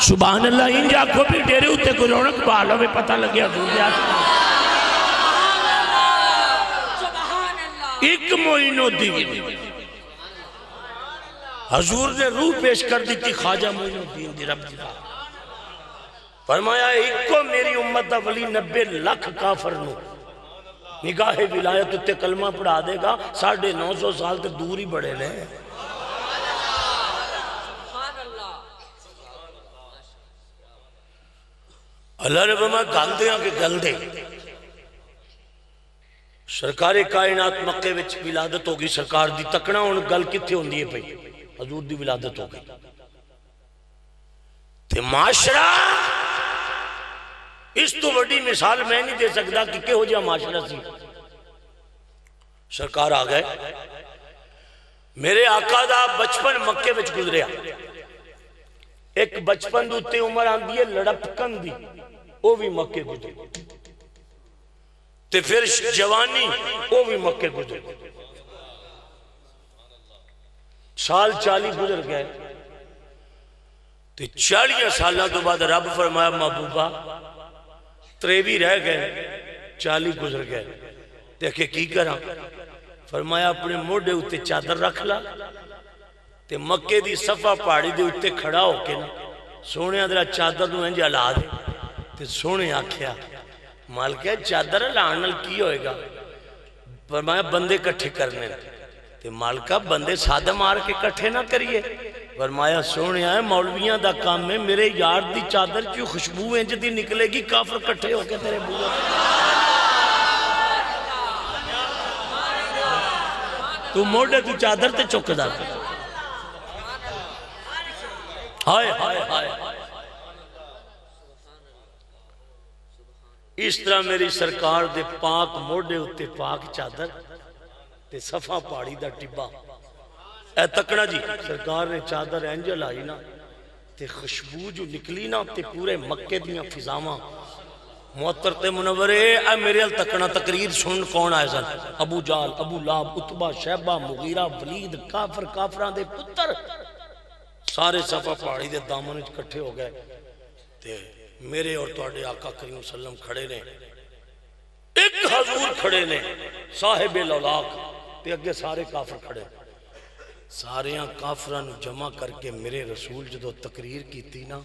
سبحان اللہ انجا کو بھی ڈیرے ہوتے کو رونق بالوں میں پتہ لگیا دنیا ایک معین الدین حضور نے روح پیش کر دی تھی خواجہ معین الدین دی رب دی فرمایا ایک کو میری امت دا ولی 90 لاکھ کافر نو نگاہ ولایت تے کلمہ پڑھا دے گا 950 سال تے دور ہی بڑے لے۔ اللہ نے فرمایا گل دے کہ گل دے سرکار کائنات مکے وچ ولادت ہوگی، سرکار دی تکنا ان گل کتھے ہوندی ہے پئی حضور دی ولادت ہوگی تے معاشرہ اس تو بڑی مثال میں نہیں دے سکتا کہ ہو جا معاشرہ سی۔ سرکار آ گئے، میرے آقا دا بچپن مکے وچ گزریا، ایک بچپن دوتے عمر آندی ہے لڑپکن دی وہ بھی مکے گزرے تے پھر جوانی وہ بھی مکے گزرے، سال 40 گزر گئے تے 40 سالہ تو بعد رب فرمایا محبوبہ 23 رہ گئے 40 گزر گئے دیکھے کی کرا؟ فرمایا اپنے موڑے ہوتے چادر رکھ لا تے مکے دی صفا پہاڑی دے ہوتے کھڑا ہو کے نا سونے اندرہ چادر نو انجا لا دے تے سونے آکھیا مالکہ چادر لانل کی ہوئے گا؟ فرمایا بندے کٹھے کرنے تے مالکہ بندے سادہ مار کے کٹھے نہ کریے۔ فرمایا سونے آئے مولویاں دا کام میں میرے یار دی چادر کیوں خوشبو انج دی نکلے گی کافر کٹھے ہو کے تیرے بوئے تو موڑے تو چادر تے چک دا ہائے ہائے ہائے اس طرح میری سرکار دے پاک موڑے ہوتے پاک چادر تے صفا پاڑی دا ٹبا اے تکڑا جی سرکار نے چادر انجل آئی نا تے خوشبو جو نکلی نا تے پورے مکے دیاں فضاواں معطر تے منورے اے میرے تکڑا تقریر سن کون آئے سن؟ ابو جال، ابو لاب، اتبا، شیبہ، مغیرہ، ولید، کافر، کافران دے پتر سارے صفا پاڑی دے دامن کٹھے ہو گئے تے میرے اور توڑے آقا کریم صلی اللہ علیہ وسلم کھڑے نے، ایک حضور کھڑے نے صاحب الاولاق تے اگے سارے کافر کھڑے، ساریاں کافران جمع کر کے میرے رسول جدو تقریر کی تھی نا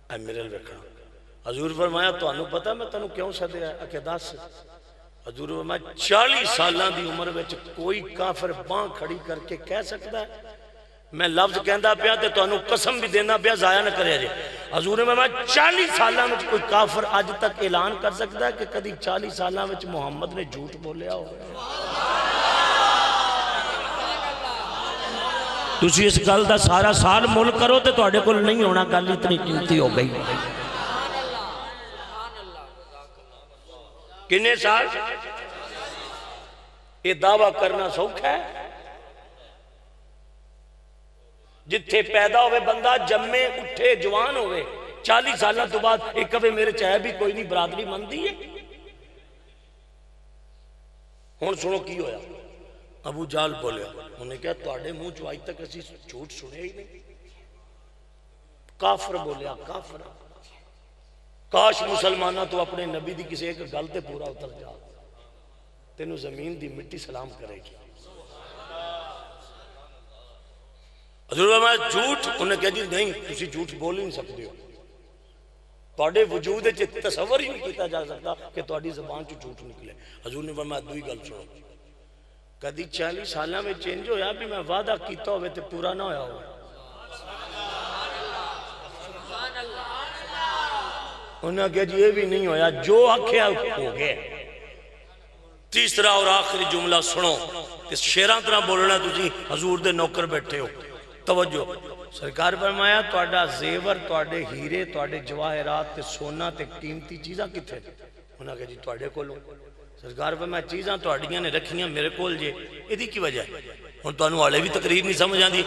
اے میرے لکھنا حضور فرمایا تو انہوں پتا میں تنہوں کیوں سدے ہے اکے دس حضور فرمایا 40 سالہ دی عمر وچ کوئی کافر باں کھڑی کر کے کہہ سکتا ہے میں لفظ کہندہ پیا تے تو انہوں قسم بھی دینا پیا ضائع نہ کرے جائے حضور فرمایا 40 سالہ وچ کوئی کافر آج تک اعلان کر سکتا ہے کہ کدی 40 سالہ وچ محمد نے جھوٹ بولیا ہو تُسی اس گل دا سارا سال مول کرو تے تو اڑے کل نہیں ہونا گل اتنی قیمتی ہو گئی کنے سال؟ یہ دعویٰ کرنا سوکھا ہے؟ جتھے پیدا ہوئے بندہ جمے اٹھے جوان ہوئے 40 سالہ تو بعد ایک کبھے میرے چاہے بھی کوئی نہیں برادری مندی ہے. ہون سنو کی ہویا. ابو جال بولیا انہیں کہا توڑے منہ چو آج تک اسی جھوٹ سنے ہی نہیں. کافر بولیا کافر کاش مسلمانہ تو اپنے نبی دی کسی ایک گل تے پورا اتر جا تینوں زمین دی مٹی سلام کرے گی. حضور فرمایا جھوٹ؟ انہیں کہا جی نہیں تسی جھوٹ بول ہی نہیں سکتے ہو. توڑے وجود ہے تصور ہی نہیں کیتا جا سکتا کہ توڑی زبان چو جھوٹ نکلے. حضور نے فرمایا دوئی گل سنو. کدی 40 سالہ میں چینج ہویا بھی میں وعدہ کیتا ہوئے تے پورا نہ ہویا ہو. انہوں نے کہا جی یہ بھی نہیں ہویا جو آکھیا ہو گئے. تیسرا اور آخری جملہ سنو اس شیران طرح بولنا تجھیں حضور دے نوکر بیٹھے ہو. توجہ سرکار فرمایا توڑا زیور توڑے ہیرے توڑے جواہرات تے سونا تے قیمتی چیزاں کتھے. انہوں نے کہا جی توڑے کولوں. سرکار فرمایا چیزاں توڑیاں نے رکھیاں میرے کول جے ایدی کی وجہ ہے. ہن تانوں والے بھی تقریر نہیں سمجھ آندی.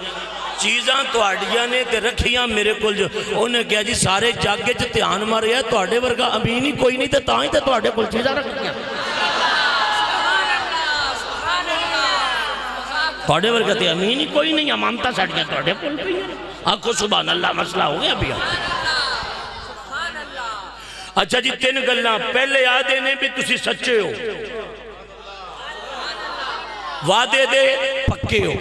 چیزاں توڑیاں نے تے رکھیاں میرے کول جو. انہوں نے کہا جی سارے جاگے جو تیان مارے ہے توڑے ورگا امین ہی کوئی نہیں تے تاں ہی تے توڑے کول چیزاں رکھیاں. توڑے ورگا تے امین ہی کوئی نہیں امانتا ساڑیاں توڑے کول پئی ہیں. آنکھو سبحان اللہ مسئلہ ہو گیا بھی. اچھا جی 3 گلاں پہلے آدھے نے بھی تسی سچے ہو وعدے دے پکے ہو.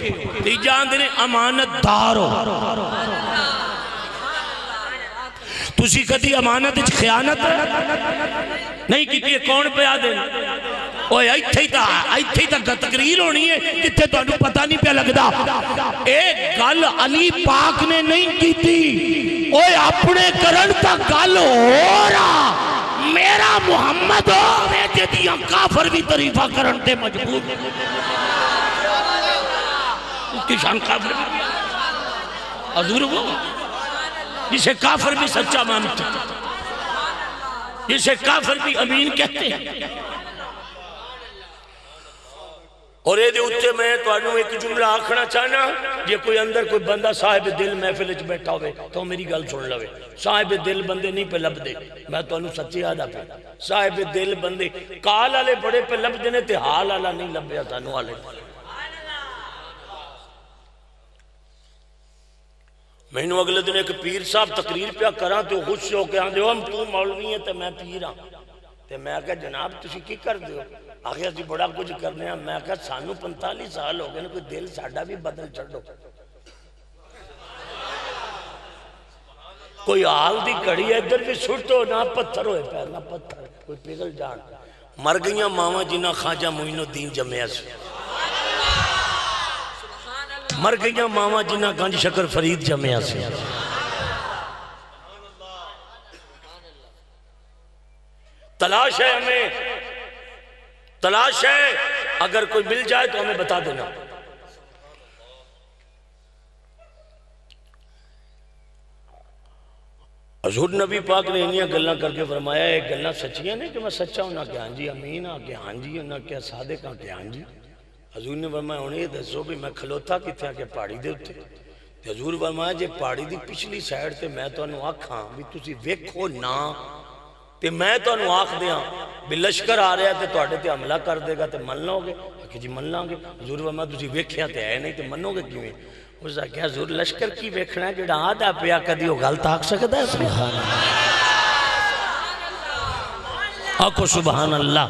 تیجا آدھے نے امانت دار ہو. تسی کدی امانت اچھ خیانت نہیں کیتی ہے. کون پہ آدھے اوہ ایتھے ہی تک تقریر ہونی ہے جتے تو انہوں پتہ نہیں پہ لگدا. ایک گل علی پاک نے نہیں کیتی اوہ اپنے کرن تک گل ہو رہا میرا محمد ہو میں جدیاں کافر بھی طریفہ کرن تے مجبور. اس کی شان کافر بھی حضور وہ جسے کافر بھی سچا مانتے جسے کافر بھی امین کہتے ہیں. اور یہ دے اچھے میں تو انہوں ایک جملہ آکھنا چاہنا یہ کوئی اندر کوئی بندہ صاحب دل محفل اچھ بیٹھا ہوئے تو میری گل چھوڑ لوے. صاحب دل بندے نہیں پہ لب دے. میں تو انہوں سچی آدھا پہ صاحب دل بندے کال آلے بڑے پہ لب دینے تے حال آلہ نہیں لب بیا تھا انہوں آلے. میں انہوں اگلے دن ایک پیر صاحب تقریر پہ کران تو خوش ہو کے آن دے ہم تو مولوی ہیں تے میں پیر ہاں. تے میں کہا جناب تسی کی کر دے ہو؟ آخر جی بڑا کچھ کرنے ہیں. میں کہا سانو 45 سال ہو گئے کوئی دل ساڑھا بھی بدل چڑھو. کوئی حال دی کڑی ہے ادھر بھی سٹو نہ پتھر ہوئے پیر نہ پتھر کوئی پگل جان. مر گئیاں ماما جنہ خواجہ معین الدین جمعہ سے. مر گئیاں ماما جنہ گنج شکر فرید جمعہ سے. تلاش ہے ہمیں تلاش ہے اگر کوئی مل جائے تو ہمیں بتا دینا. حضور نبی پاک نے انہیں گلنا کر کے فرمایا ایک گلنا سچیاں نہیں کہ میں سچا ہوں نہ کہ ہاں جی امین ہاں کہ ہاں جی نہ کہ صادق ہاں کہ ہاں جی. حضور نے فرمایا انہیں یہ دسو بھی میں کھلوتا کی تھا کہ پہاڑی دے ہوتے. حضور فرمایا جے پہاڑی دی پچھلی سائیڈ تے میں تو انہوں آکھاں بھی تسی ویکھو نا تے میں تو انہوں آکھ دیاں بھی لشکر آ رہا تے توڑے تے حملہ کر دے گا تے من لو گے کہ جی من لوں گے. حضور فرمایا تسی ویکھیا تے ہے نہیں تے منو گے کیویں. اس نے کہا حضور لشکر کی ویکھنا ہے جڑا آدھا پیا کدی وہ غلط آکھ سکتا ہے. سبحان اللہ آکھو سبحان اللہ.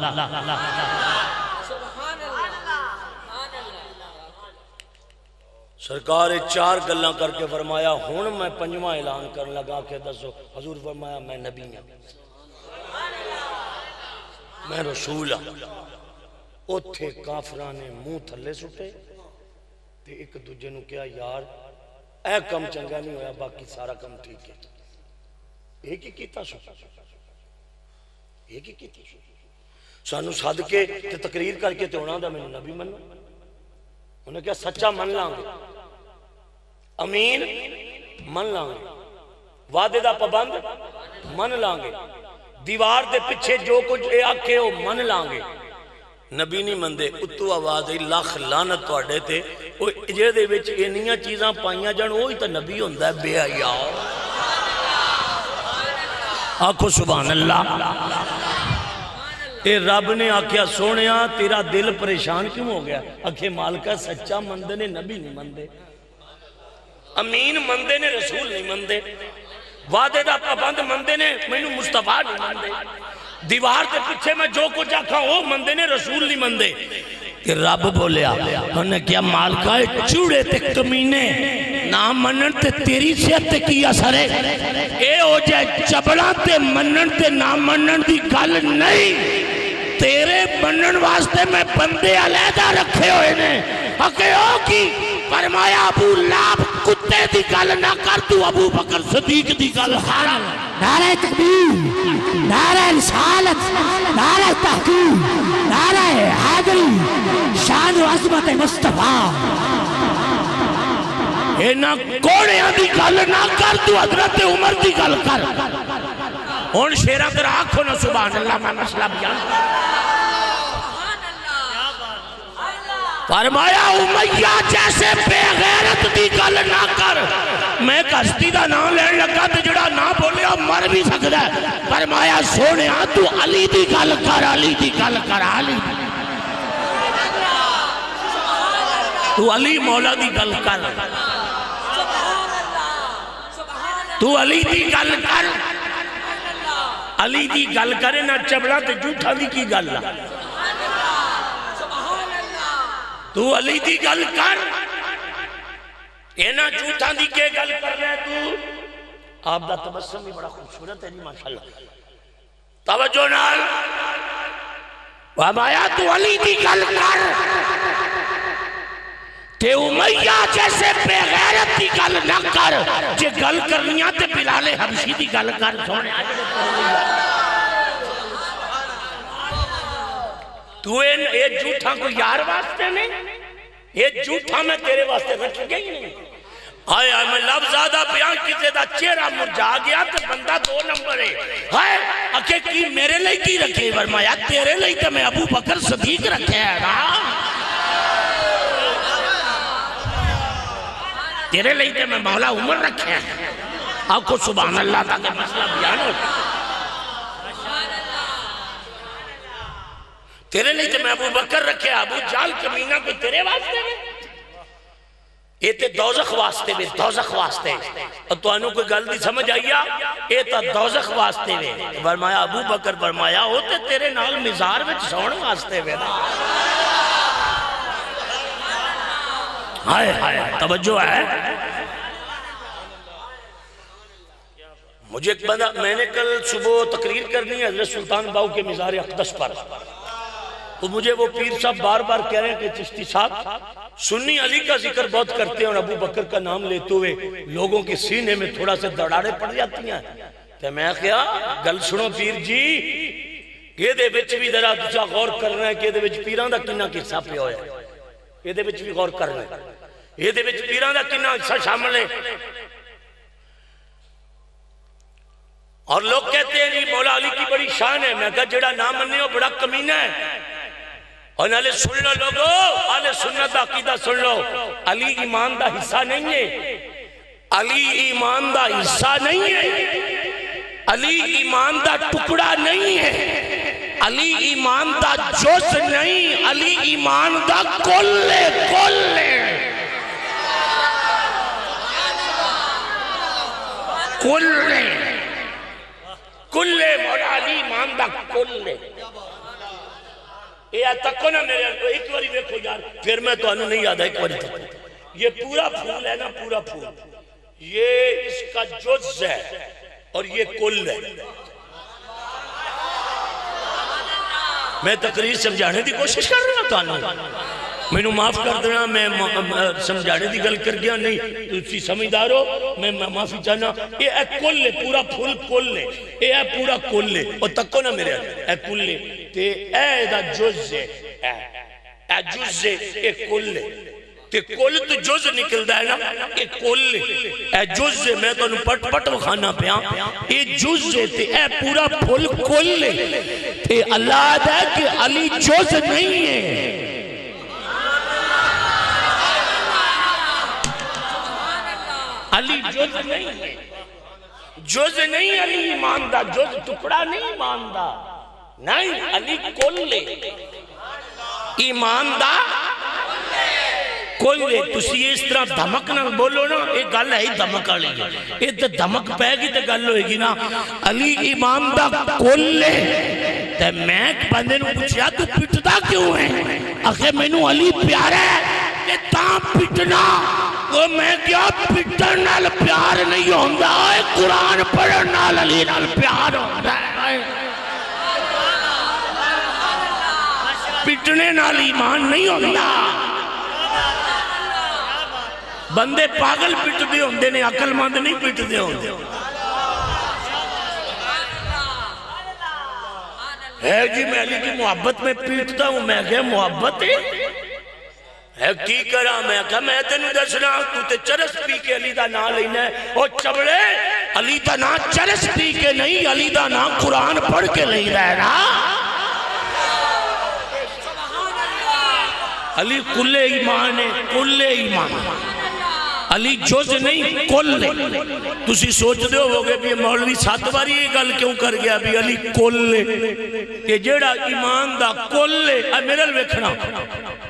سرکار 4 گلاں کر کے فرمایا ہون میں 5واں اعلان کرنے لگا کہ دسو. حضور فرمایا میں نبی ہوں میں رسول ہوں. اوتھے کافران نے منہ تھلے سٹے تے ایک دوجے نو کیا یار اے کم چنگا نہیں ہویا باقی سارا کم ٹھیک ہے. ایک ہی کیتا سو ایک ہی کیتا سو سانو صادقے تے تقریر کر کے تے ہونا دا میں نبی منو. انہیں کیا سچا من لانگے امین من لانگے وعدے دا پابند من لانگے دیوار دے پیچھے جو کچھ اے آکھے ہو من لانگے نبی نہیں مندے اتو آواز ہے لاکھ لعنت توڑے تھے جے دے وچ انیاں چیزاں پائیاں جان وہی تو نبی ہوندہ ہے بے حیا آکھو سبحان اللہ اے رب نے آکھیا سونیا تیرا دل پریشان کیوں ہو گیا آکھے مالکہ سچا مندے نے نبی نہیں مندے امین مندے نے رسول نہیں مندے وعدے دا پابند مندے نے مینوں مصطفیٰ نہیں مندے دیوار کے پیچھے میں جو کچھ آکھا ہو مندے نے رسول نہیں مندے کہ رب بولیا انہوں نے کیا مالکہ چوڑے تے کمینے نہ منن تے تیری صحت تے کی اثر ہے اے ہو جائے چبڑا تے منن تے نہ منن دی گل نہیں تیرے منن واسطے میں بندے علیحدہ رکھے ہوئے نے اکے ہو کی فرمایا ابو لاب کتے دی گل نہ کر تو ابو بکر صدیق دی گل کر نعرہ تکبیر نعرہ رسالت نعرہ تحقیق نعرہ حیدری شان و عظمت مصطفیٰ اینا کوڑیاں دی گل نہ کر تو حضرت عمر دی گل کر ان شیرہ کر آنکھوں نہ سبحان اللہ میں مسئلہ بیان فرمایا امیہ جیسے بے غیرت دی گل نہ کر میں کشتی دا نام لین لگا تو جڑا نہ بولے اور مر بھی سکتا ہے فرمایا سونے تو علی دی گل کر علی دی گل کر علی تو علی مولا دی گل کر تو علی دی گل کر علی دی گل کرے نہ چبڑا تے جھوٹا دی کی گل تو علی دی گل کر اینا جھوٹا دی کے گل کر رہے تو آپ دا تبسم بھی بڑا خوبصورت ہے نہیں ماشاءاللہ توجہ نال وامایا تو علی دی گل کر تے امیہ جیسے بے غیرت دی گل نہ کر جے گل کرنیاں تے بلال حبشی دی گل کر سونے تو اے جھوٹا کو یار واسطے نہیں یہ جھوٹا میں تیرے واسطے رکھ گئی نہیں آئے آئے میں لفظ زیادہ بیان کسے دا چہرہ مرجا گیا تو بندہ 2 نمبر ہے آئے اکھے کی میرے لئے کی رکھے فرمایا تیرے لئے تو میں ابو بکر صدیق رکھے ہے نا تیرے لئے تو میں مولا عمر رکھے ہیں آپ کو سبحان اللہ تاکہ مسئلہ بیان ہو تیرے لئے تو میں ابو بکر رکھے ابو جال کمینہ کوئی تیرے واسطے میں یہ تے دوزخ واسطے میں دوزخ واسطے اور تو انہوں کوئی گل نہیں سمجھ آئیا یہ تا دوزخ واسطے میں فرمایا ابو بکر فرمایا ہوتے تیرے نال مزار میں سوڑ واسطے میں ہائے ہائے توجہ ہے مجھے ایک بندہ میں نے کل صبح تقریر کرنی ہے حضرت سلطان باؤ کے مزار اقدس پر تو مجھے وہ پیر صاحب بار بار کہہ رہے ہیں کہ چشتی صاحب سنی علی کا ذکر بہت کرتے ہیں اور ابو بکر کا نام لیتے ہوئے لوگوں کے سینے میں تھوڑا سے دڑاڑے پڑ جاتی ہیں کہ میں کیا گل سنو پیر جی یہ دے بچ بھی ذرا دوسرا غور کر رہے ہیں کہ یہ دے بچ پیران دا کنہ قصہ پہ ہویا یہ دے بچ بھی غور کر رہے ہیں یہ دے بچ پیران دا کنہ قصہ شامل ہے اور لوگ کہتے ہیں جی مولا علی کی بڑی شان ہے میں کہا جڑا نام مننے ہو بڑا کمینہ ہے اور نالے سن لو لوگو آلے سنت عقیدہ سن لو علی ایمان دا حصہ نہیں ہے علی ایمان دا حصہ نہیں ہے علی ایمان دا ٹکڑا نہیں ہے علی ایمان دا جز نہیں علی ایمان دا کل مولا علی ایمان دا کل یہ تکو نا میرے ایک باری دیکھو یار پھر میں تو انہوں نہیں یاد ہے ایک باری تکو یہ پورا پھول ہے نا پورا پھول یہ اس کا جز ہے اور یہ کل ہے میں تقریر سمجھانے دی کوشش کر رہا تھا میں نے معاف کر دینا میں سمجھانے دی گل کر گیا نہیں تو اسی سمجھدار ہو میں معافی چاہنا یہ ہے کل ہے پورا پھول کل ہے یہ ہے پورا کل ہے اور تکو نا میرے اے کل ہے تے اے دا جز ہے اے جز ہے اے کل ہے تے کل تو جز نکلدا ہے نا، اے کل اے جز ہے، میں تو انہوں پٹ پٹ وکھانا پیا، اے جز ہے تے اے پورا پھل کل ہے، تے اللہ دا ہے کہ علی جز نہیں ہے، علی جز نہیں ہے، جز نہیں علی ایمان دا، جز ٹکڑا نہیں ایمان دا، نہیں علی کل ہے، ایمان دا کوئی نہیں. تسی اس طرح دھمک نہ بولو نا، ایک گل ہے ہی دھمک آلی ہے، ایک دھمک پہ گی تو گل ہوئے گی نا. علی امام دا کل ہے تے میں ایک بندے نو پوچھیا تو پٹدا کیوں ہے؟ آخر مینوں علی پیارا ہے تے تاں پٹنا. وہ میں کیا پٹن نال پیار نہیں ہوندا، اے قرآن پڑھن نال علی نال پیار ہوندا ہے. پٹنے نال ایمان نہیں ہوندا. بندے پاگل پٹ دے ہوندے نے، عقل مند نہیں پٹ دے ہوندے. ہے جی میں علی کی محبت میں پیٹتا ہوں، میں کہا محبت ہے کی کرا، میں کہا میں تینوں دسنا تو تے چرس پی کے علی دا نام لینا ہے. او چبڑے علی دا نام چرس پی کے نہیں، علی دا نام قرآن پڑھ کے لینا ہے نا. علی کل ایمان ہے، کل ایمان. علی جز نہیں کل ہے. تسی سوچ دے ہو گے بھی مولوی 7 باری یہ گل کیوں کر گیا بھی علی کل ہے، کہ جیڑا ایمان دا کل ہے. اے میرے ویکھنا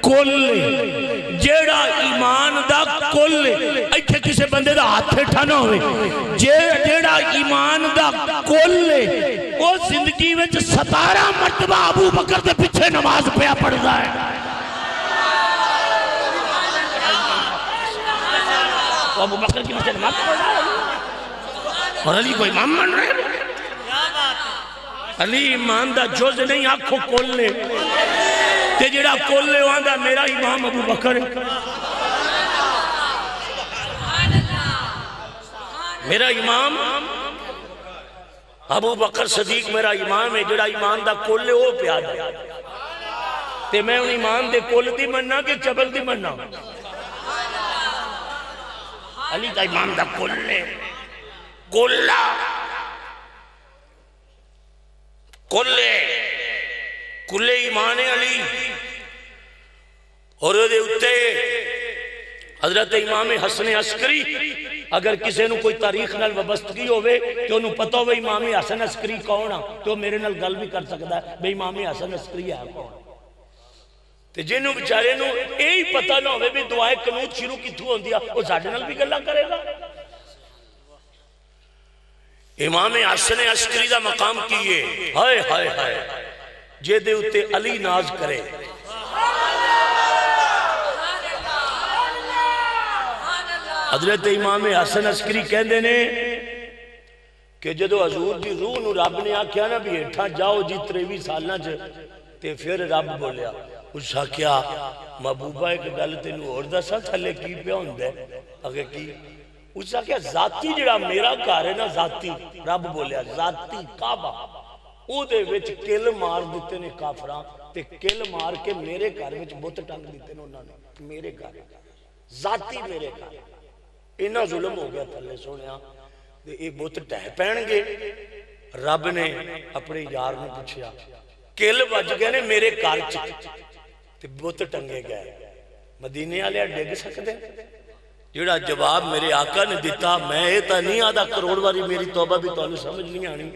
کل ہے، جیڑا ایمان دا کل ہے. ایتھے کسے بندے دا ہاتھ ٹھا نہ ہوئے. جیڑا ایمان دا کل ہے وہ زندگی وچ 17 مرتبہ ابو بکر دے پیچھے نماز پیا پڑھدا ہے. ابو بکر کی پیچھے نماز پڑھ رہا ہے اور علی کو امام مان رہے ہیں. علی ایمان دا جز نہیں، آنکھوں کول لے تے جڑا کول لے وہاں دا میرا امام ابو بکر ہے. میرا امام ابو بکر صدیق میرا امام ہے. جڑا ایمان دا کول لے وہ پیاد ہے تے میں ان ایمان دے کول دی مننا کہ چبل دی مننا. علی دا امام دا کلے کلہ کلے ایمان علی. اور دے اتے حضرت امام حسن عسکری اگر کسے نو کوئی تاریخ نال وابستگی ہوئے تو انہوں پتہ ہوئے امام حسن عسکری کون ہے تو میرے نال گل بھی کر سکتا ہے بھئی امام حسن عسکری ہے کون. تے جنہوں بچارے نو یہی پتہ نہ ہوئے بھی دعائے قنوت شروع کی تھو ہوندیا وہ ساڑھے نال بھی گلہ کرے گا. امام حسن عسکری دا مقام کیے ہائے ہائے ہائے جے دے اتے علی ناز کرے. حضرت امام حسن عسکری کہندے نے کہ جدو حضور دی روح نو رب نے آکھیا نا بھی ہٹھا جاؤ جی 23 سالنا تے پھر رب بولیا. اس کیا محبوبہ ایک گل تینوں اور دسا تھلے کی پہ ہوندے اگر کی. اس کیا ذاتی جڑا میرا گھر ہے نا ذاتی رب بولیا ذاتی کعبہ او دے وچ کل مار دیتے نے کافران تے کل مار کے میرے گھر وچ بت ٹنگ دیتے نے انہوں نے. میرے گھر ذاتی میرے گھر انہا ظلم ہو گیا تھلے سونیا یہ بت ٹہ پہن گے. رب نے اپنے یار نے پوچھیا کل بج گئے نے میرے گھر تے بت ٹنگے گئے مدینے والے ڈگ سکتے. جڑا جواب میرے آقا نے دیتا میں یہ تا نہیں آدھا کروڑ واری میری توبہ بھی تو سمجھ نہیں آنی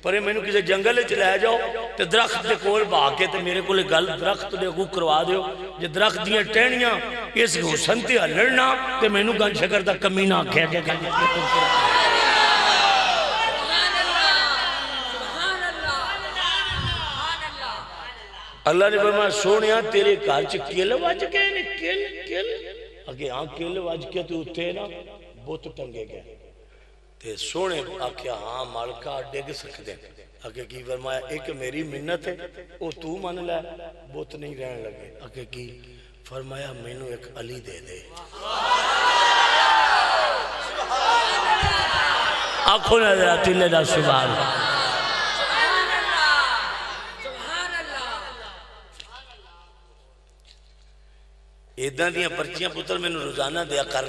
پر میں نے کسی جنگل چلے جاؤ تے درخت دے کول بھاگ کے تے میرے کولے گل درخت دے کو کروا دیو. جے درخت دیاں ٹہنیاں اس حسن تے ہلڑنا تے میں نے گن شکر دا کمینہ آکھیا گیا گل اللہ نے فرمایا سونیا تیرے گھر چ کل وج گئے نے کل اگے ہاں کل وج کے تو اٹھے نا بت ٹنگے گئے تے سونے آکھیا ہاں مالکا ڈگ سکتے. اگے کی فرمایا ایک میری منت ہے او تو من لے بت نہیں رہن لگے. اگے کی فرمایا مینوں ایک علی دے دے. آنکھوں نے حضرت اللہ دا سبحان اللہ. ایداں دیاں پرچیاں پتر میں نے روزانہ دیا کر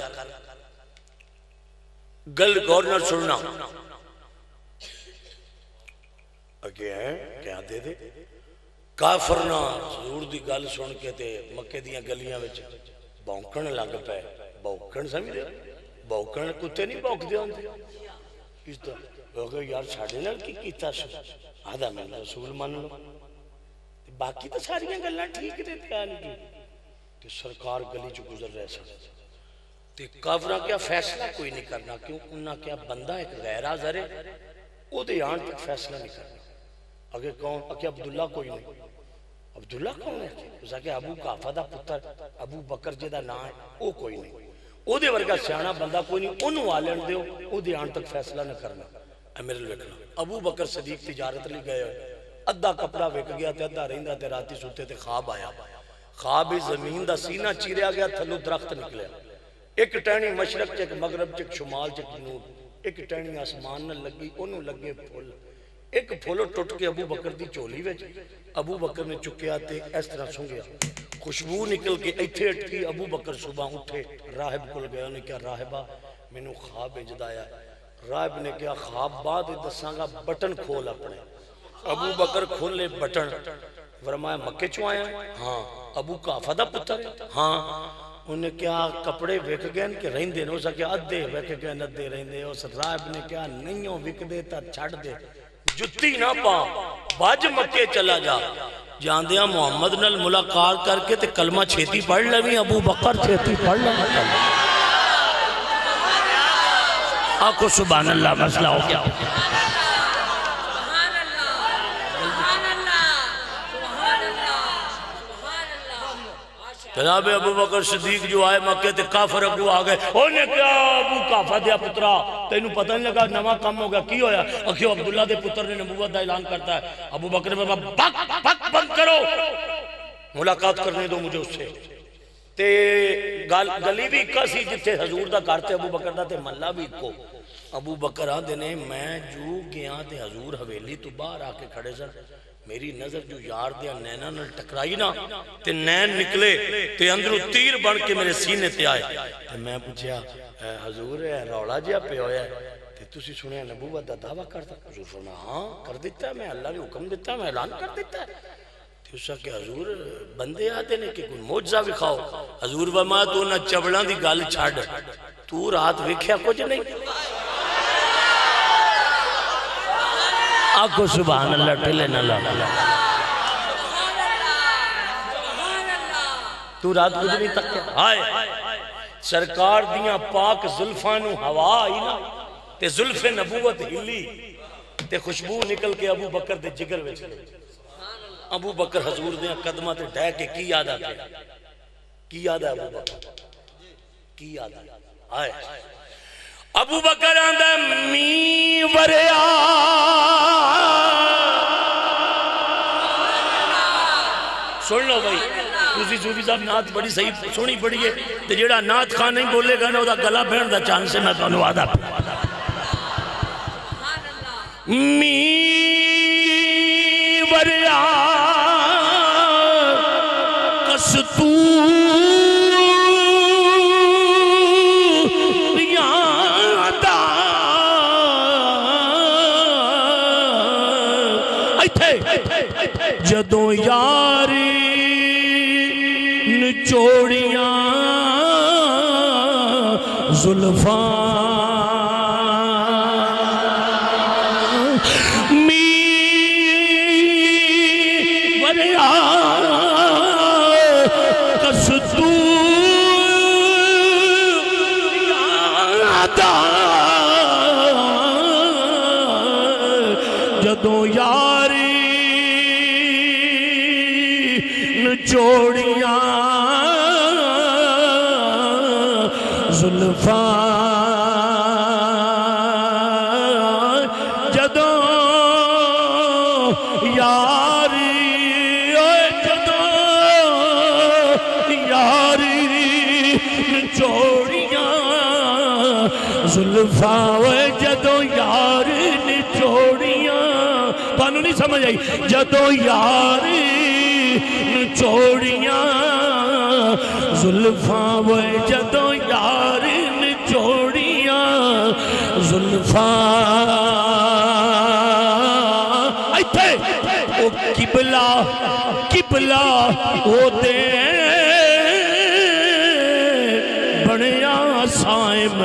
گل گورنر سننا اگے ہیں کیا دے دے کافرنا حضور دی گل سن کے تے مکے دیاں گلیاں وچ بونکن لگ پے بونکن سمجھ دے بونکن کتے نہیں بونک دے ہوندے اس طرح وہ کہ یار ساڈے نال کی کیتا سو آدھا میں رسول مان لو باقی تو ساری گلاں ٹھیک نے تے نہیں تے سرکار گلی چ گزر رہے سن تے کافراں کیا فیصلہ کوئی نہیں کرنا کیوں انہاں کیا بندہ ایک غیر حاضر ہے او دے آن تک فیصلہ نہیں کرنا اگے کون کہ عبداللہ کوئی نہیں عبداللہ کون ہے اس کہ ابو قحافہ دا پتر ابو بکر جے دا نام ہے او کوئی نہیں او دے ورگا سیاںا بندہ کوئی نہیں اونوں آ لین دیو او دے آن تک فیصلہ نہ کرنا اے میرے ویکھنا ابو بکر صدیق تجارت لئی گئے ادھا کپڑا وک گیا تے ادھا رہندا تے راتی سوتے تے خواب آیا خواب زمین دا سینہ چیریا گیا تھلو درخت نکلیا ایک ٹہنی مشرق چک مغرب چک شمال چک جنوب ایک ٹہنی آسمان نہ لگی انہوں لگے پھول ایک پھولو ٹوٹ کے ابو بکر دی چولی وچ ابو بکر نے چکیا تے اس طرح سو گیا خوشبو نکل کے ایتھے اٹکی ابو بکر صبح اٹھے راہب کول گیا انہیں کہا راہبہ میں نے خواب اجدایا راہب نے کہا خواب بعد دساں گا بٹن کھول اپنے ابو بکر کھولے بٹن فرمایا مکے چوں آیا ہاں ابو قحافہ دا پتر ہاں انہیں کیا کپڑے وک گئے کہ رہندے نے اسا کیا ادھے وک گئے ادھے رہندے اس راہب نے کیا نہیںوں وک دے تا چھڑ دے جتی نہ پا باج مکے چلا جا جاندیاں محمد نال ملاقات کر کے تے کلمہ چھیتی پڑھ لویں ابو بکر چھیتی پڑھ لویں آکو سبحان اللہ مسئلہ ہو گیا جناب ابو بکر صدیق جو آئے مکے تے کافر اگو آگئے انہیں کیا ابو قحافہ دیا پترا تینوں پتہ نہیں لگا نواں کام ہو گیا کی ہویا اکھیو عبداللہ دے پتر نے نبوت دا اعلان کرتا ہے ابو بکر نے بک بند کرو ملاقات کرنے دو مجھے اس سے تے گلی بھی اکا سی جتے حضور دا کرتے ابو بکر دا تے ملہ بھی اکو ابو بکر آدھے نے میں جو گیا تے حضور حویلی تو باہر آ کے کھڑے سن میری نظر جو یار دیا نینا نل ٹکرائی نا تے نین نکلے تے اندروں تیر بن کے میرے سینے تے آئے تے میں پوچھیا حضور روڑا جیا پہ ہویا ہے تے تسی سنیا نبوت دا دعویٰ کرتا حضور فرمایا ہاں کر دیتا ہے میں اللہ نے حکم دیتا ہے میں اعلان کر دیتا ہے تے اس کہ حضور بندے آتے نے کہ کوئی معجزہ بکھاؤ حضور فرمایا تو نہ چبڑاں دی گل چھڑ تو رات ویکھیا کچھ نہیں آکو سبحان اللہ ٹھلے نہ لگا تو رات کچھ نہیں تک آئے سرکار دیاں پاک زلفانو ہوا آئی نا تے زلف نبوت ہلی تے خوشبو نکل کے ابو بکر دے جگر وچ گئے ابو بکر حضور دیاں قدمہ تے ڈھے کے کی یاد آتے کی یاد ہے ابو بکر کی یاد ہے آئے ابو بکر آندہ می وریا سن لو بھائی دوسری صوفی صاحب نات بڑی صحیح سنی پڑی ہے تو جیڑا نات خان نہیں بولے گا نا وہ دا گلا بھین دا چاند سے میں تو وعدہ می وریا کستو جدوں یاری نچوڑیاں زلفاں می وریا کستو یادا جدوں یاری چوڑیاں زلفاں جدوں یاری جدوں یاری چوڑیاں زلفاں جدوں یاری چوڑیاں تانوں نہیں سمجھ آئی جدوں یاری چوڑیاں زلفاں وہ جدوں یار نچوڑیاں زلفاں ایتھے او قبلہ او دے بڑیا سائم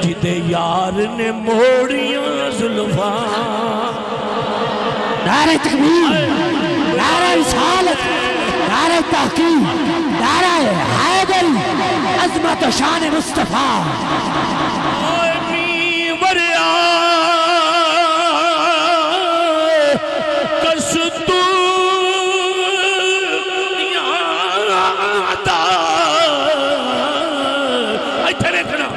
جدے یار نے موڑیاں زلفاں نعرہ تکبیر نعرہ رسالت نعرہ تحقیق نعرہ حیدر عظمت و شان مصطفیٰ آئینی وریا کسطو یادا ایتھے دیکھنا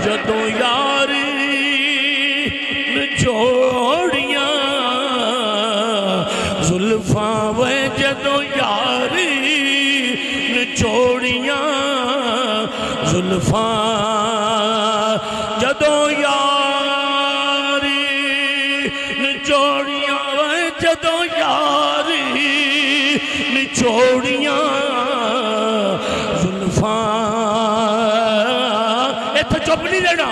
جدوں یاری نچوڑیاں زلفاں وے جدوں یاری نچوڑیاں زلفاں جدوں یاری نچوڑیاں وے جدوں یاری نچوڑیاں زلفاں ایتھے چپ نہیں رہنا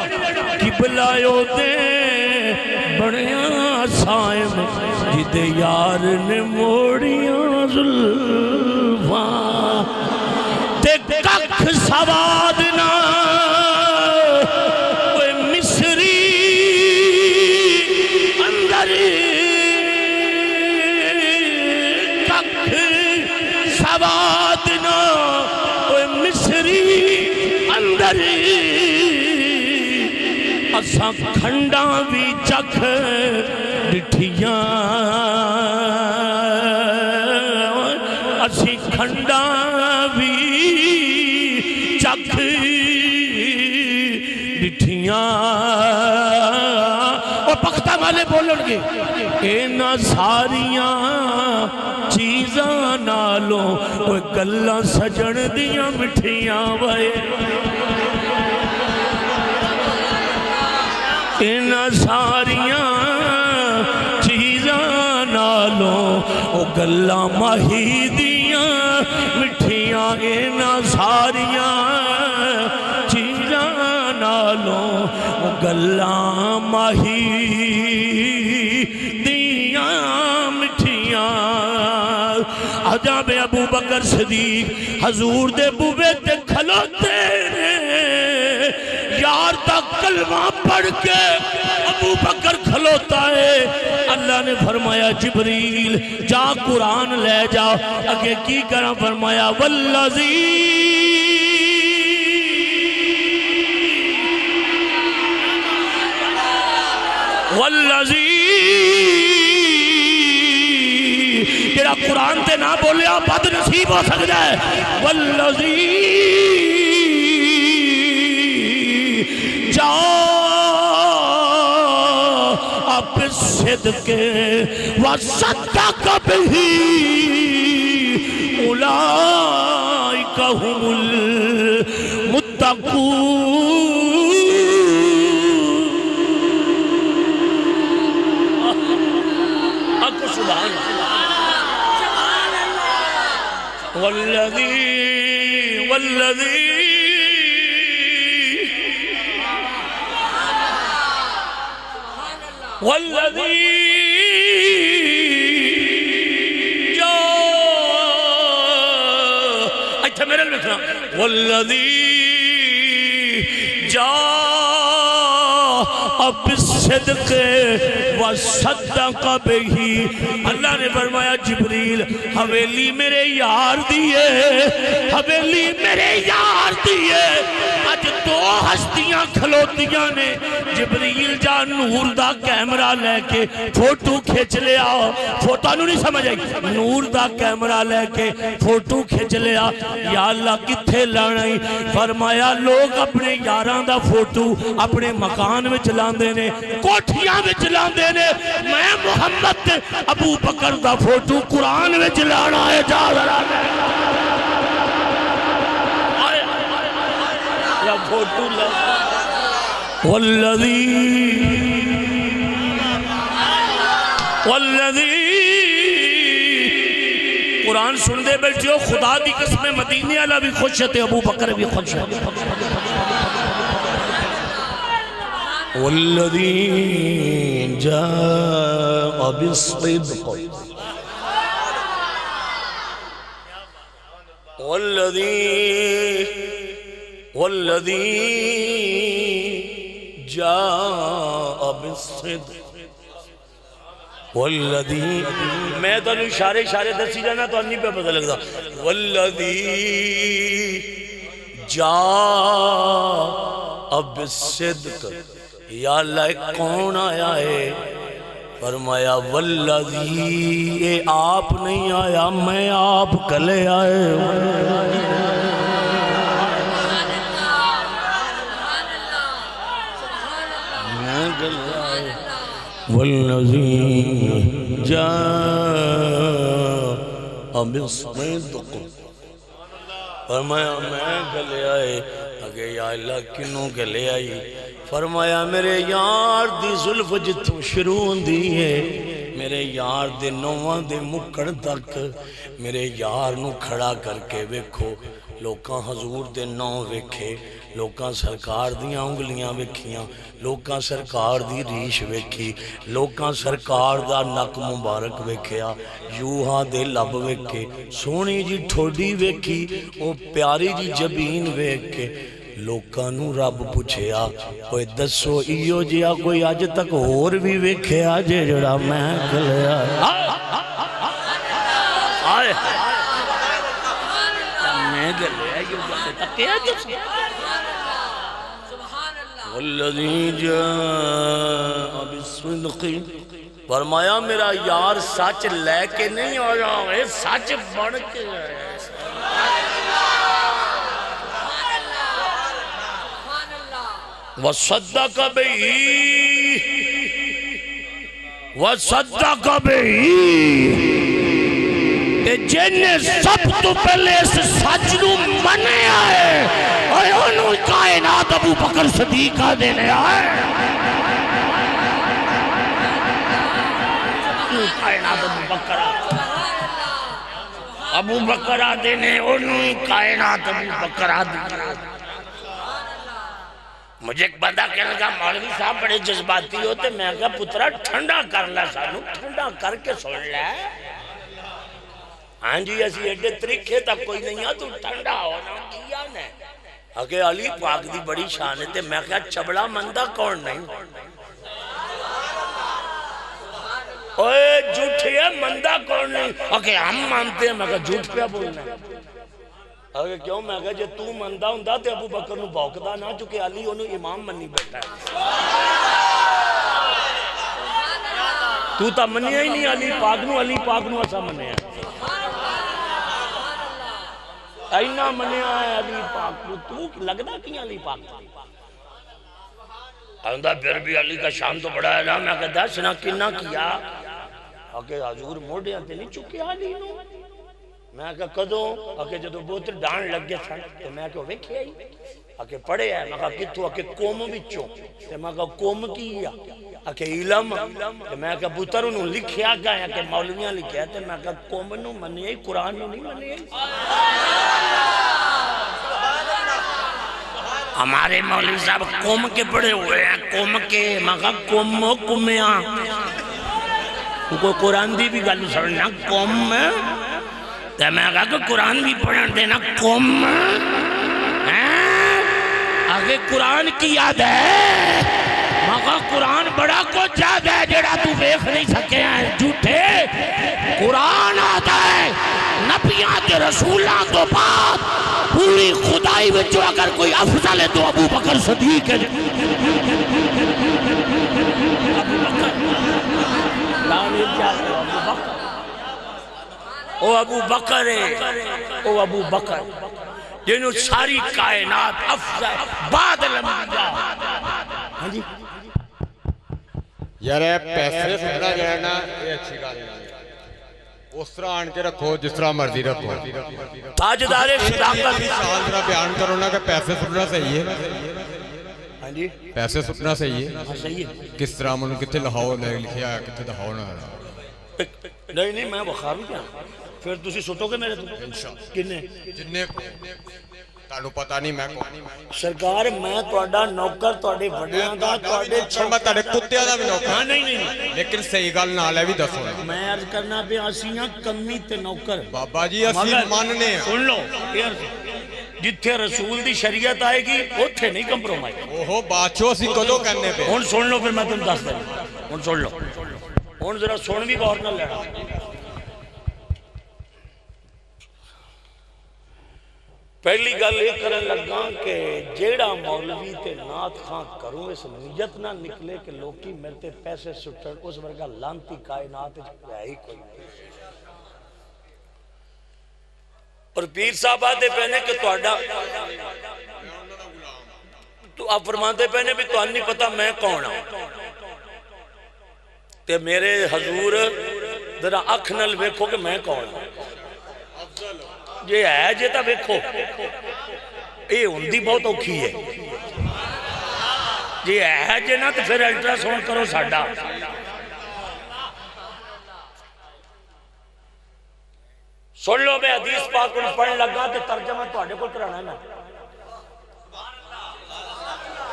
قبلہ دے بڑیاں سائم جدے یار نے موڑیاں زلفاں تے ککھ سواد نہ اوے مصری اندر ککھ سواد نہ اوے مصری اندر اساں کھنڈاں بھی چکھ ڈٹھیاں اسی کھنڈاں بھی چکھ ڈٹھیاں اور پختہ والے بولن گے اینا ساریاں چیزاں نالوں اوہ گلاں سجن دیاں مٹھیاں وے اینا ساریاں چیزاں نالوں او گلاں ماہی دیاں مٹھیاں اینا ساریاں چیزاں نالوں او گلاں ماہی دیاں مٹھیاں جناب ابو بکر صدیق حضور دے بوے تے کھلوتے یار دا کلمہ پڑھ کے ابو بکر کھلوتا ہے اللہ نے فرمایا جبریل جا قرآن لے جا اگے کی کرا فرمایا والذی جڑا قرآن تے نہ بولیا بد نصیب ہو سکتا ہے والذی جاء بالصدق وصدق به اولئک هم المتقون اکو سبحان والذی اچھا میرے لئے بکھنا والذی جاء بالصدق وصدق به اللہ نے فرمایا جبریل حویلی میرے یار دیئے حویلی میرے یار دیئے آج دو ہستیاں کھلوتیاں نے جبریل جا نور دا کیمرہ لے کے فوٹو کھچ لیا فوٹو نہیں سمجھ آئی نور دا کیمرہ لے کے فوٹو کھچ لیا یا اللہ کتھے لڑائی فرمایا لوگ اپنے یاران دا فوٹو اپنے مکان میں چلاندے نے کوٹھیاں میں چلاندے نے میں محمد ابو بکر دا فوٹو قرآن میں چلانا ہے جا ذرا یا فوٹو لے والذی قرآن سن دے بیٹھے ہو خدا دی قسم مدینے والا بھی خوش ہے ابو بکر بھی خوش ہے والذی جاء بالصدق والذی جاء بالصدق والذی میں تو اشارے دسی جانا تو نہیں پہ پتہ لگتا والذی جاء بالصدق یا اللہ کون آیا ہے فرمایا والذی اے آپ نہیں آیا میں آپ کلے آئے میں کلے آئے والذی جاء بالصدق فرمایا میں گلے آئے اگے یا اللہ کنوں گلے آئی فرمایا میرے یار دی ظلف جتوں شروع ہوندی ہے میرے یار دے نواں دے مکڑ تک میرے یار نو کھڑا کر کے ویکھو لوکاں حضور دے نو ویکھے لوکاں سرکار دیاں انگلیاں ویکھیاں لوکاں سرکار دی ریش ویکھی لوکاں سرکار دا نک مبارک ویکھیا یوہاں دے لب ویکھے سونی جی ٹھوڈی ویکھی او پیاری جی جبین ویکھے لوکاں نو رب پوچھیا کوئی دسو ایو جیا کوئی آج تک اور بھی ویکھیا جے جڑا میں گلیا آئے میں گلیا ایو جا تک کیا جو والذی جاء بالصدق فرمایا میرا یار سچ لے کے نہیں آیا ہے سچ بڑھ کے آیا وصدق بہی جن سب تو پہلے اس سچ نو منے آئے اور انہوں کائنات ابو بکر صدیقہ دینے آئے کائنات ابو بکر دینے انہوں کائنات ابو بکر دینے مجھے ایک بندہ کہنے لگا مولوی صاحب بڑے جذباتی ہوتے میں کہا پترہ ٹھنڈا کر لے سانو ٹھنڈا کر کے سن لے ہاں جی ایسی ایڈے طریقے تک کوئی نہیں ہے تو ٹھنڈا ہونا کیا نہیں اگر علی پاک دی بڑی شان ہے میں کہا چبڑا مندہ کون نہیں اوہ جھوٹی ہے مندہ کون نہیں اگر ہم مانتے ہیں میں کہا جھوٹ پہ بولنا ہے اگر کیوں میں کہا جے تو مندہ ہوں تے ابو بکر نو بھوکدا نہ چکے علی انہوں امام منی بیٹھا ہے تو تا منیا ہی نہیں علی پاک نو ایسا منیا اینا منیا ہے علی پاک نو تو لگنا کیا علی پاک اندھا پھر بھی علی کا شان تو بڑا ہے نا میں کہتا ہے سنا کنہ کیا اگر حضور موڑے آتے نہیں چکے علی نو میں کہا کدوں اکے جدو بوتر ڈان لگ گیا تھا تو میں کہا ویکھے آئی اکے پڑھے آئے میں کہا کتو اکے قوم بچوں میں کہا قوم کی اکے علم میں کہا بوتر انہوں لکھیا گیا کہ مولویاں لکھیا تھے میں کہا قوم انہوں منی آئی قرآن انہوں نہیں منی آئی ہمارے مولوی صاحب قوم کے پڑھے ہوئے ہیں قوم کے میں کہا قوم قومیاں کوئی قرآن دی بھی گلو سمجھنا قوم میں تو میں کہا کہ قرآن بھی پڑھن دینا قوم آگے قرآن کی یاد ہے میں کہا قرآن بڑا کچھ یاد ہے جڑا تو بیخ نہیں سکے ہیں جھوٹے قرآن آتا ہے نبیان کے رسولان تو بعد پوری خدائی بچو اگر کوئی افضل ہے تو ابو بکر صدیق ہے او ابو بکر ہے او ابو بکر جنہوں ساری کائنات افضل بعد الانبیاء ہاں جی یار پیسے سننا جانا یہ اچھی گال نہیں اس طرح آن کے رکھو جس طرح مرضی رکھو تاجدار صداقت سال طرح بیان کرو نا کہ پیسے سننا صحیح ہے پیسے سننا صحیح ہے کس طرح منہ کتے لہاؤ لکھیا ہے کتے دہاؤ نہ نہیں میں بخار کیا پھر تسی سٹو گے میرے تو کنے جننے تانوں پتہ نہیں میں کون سرکار میں تہاڈا نوکر تہاڈے وڈیاں دا تہاڈے میں تہاڈے کتیاں دا بھی نوکر ہاں نہیں لیکن صحیح گل نال ہے بھی دسو میں عرض کرنا پہ اسیاں کمی تے نوکر بابا جی اسی ماننے ہیں سن لو جتھے رسول دی شریعت آئے گی اوتھے نہیں کمپرومائز اوہو بادشاہ اسی کدو کہنے پہ ہن سن لو پھر میں تمہیں دس دیں ہن سن لو ہن ذرا سن بھی غور نہ لینا پہلی گل یہ کرن لگا کہ جیڑا مولوی تے نعت خان کروں اس نیت نہ نکلے کہ لوکی میرے تے پیسے سٹن اس ورگا لانتی کائنات ہے ہی کوئی اور پیر صاحب آتے پہنے کہ تہاڈا تو آپ فرماتے پہنے بھی تو نہیں پتا میں کون ہوں تے میرے حضور ذرا اکھ نال ویکھو کہ میں کون ہوں یہ ہے جے تا ویکھو اے ہوندی بہت اوکھی ہے یہ ہے جے نا تو پھر الٹرا ساؤنڈ کرو ساڈا سن لو میں حدیث پاک کو پڑھنے لگا تے ترجمہ تہاڈے کول کرانا ہے نا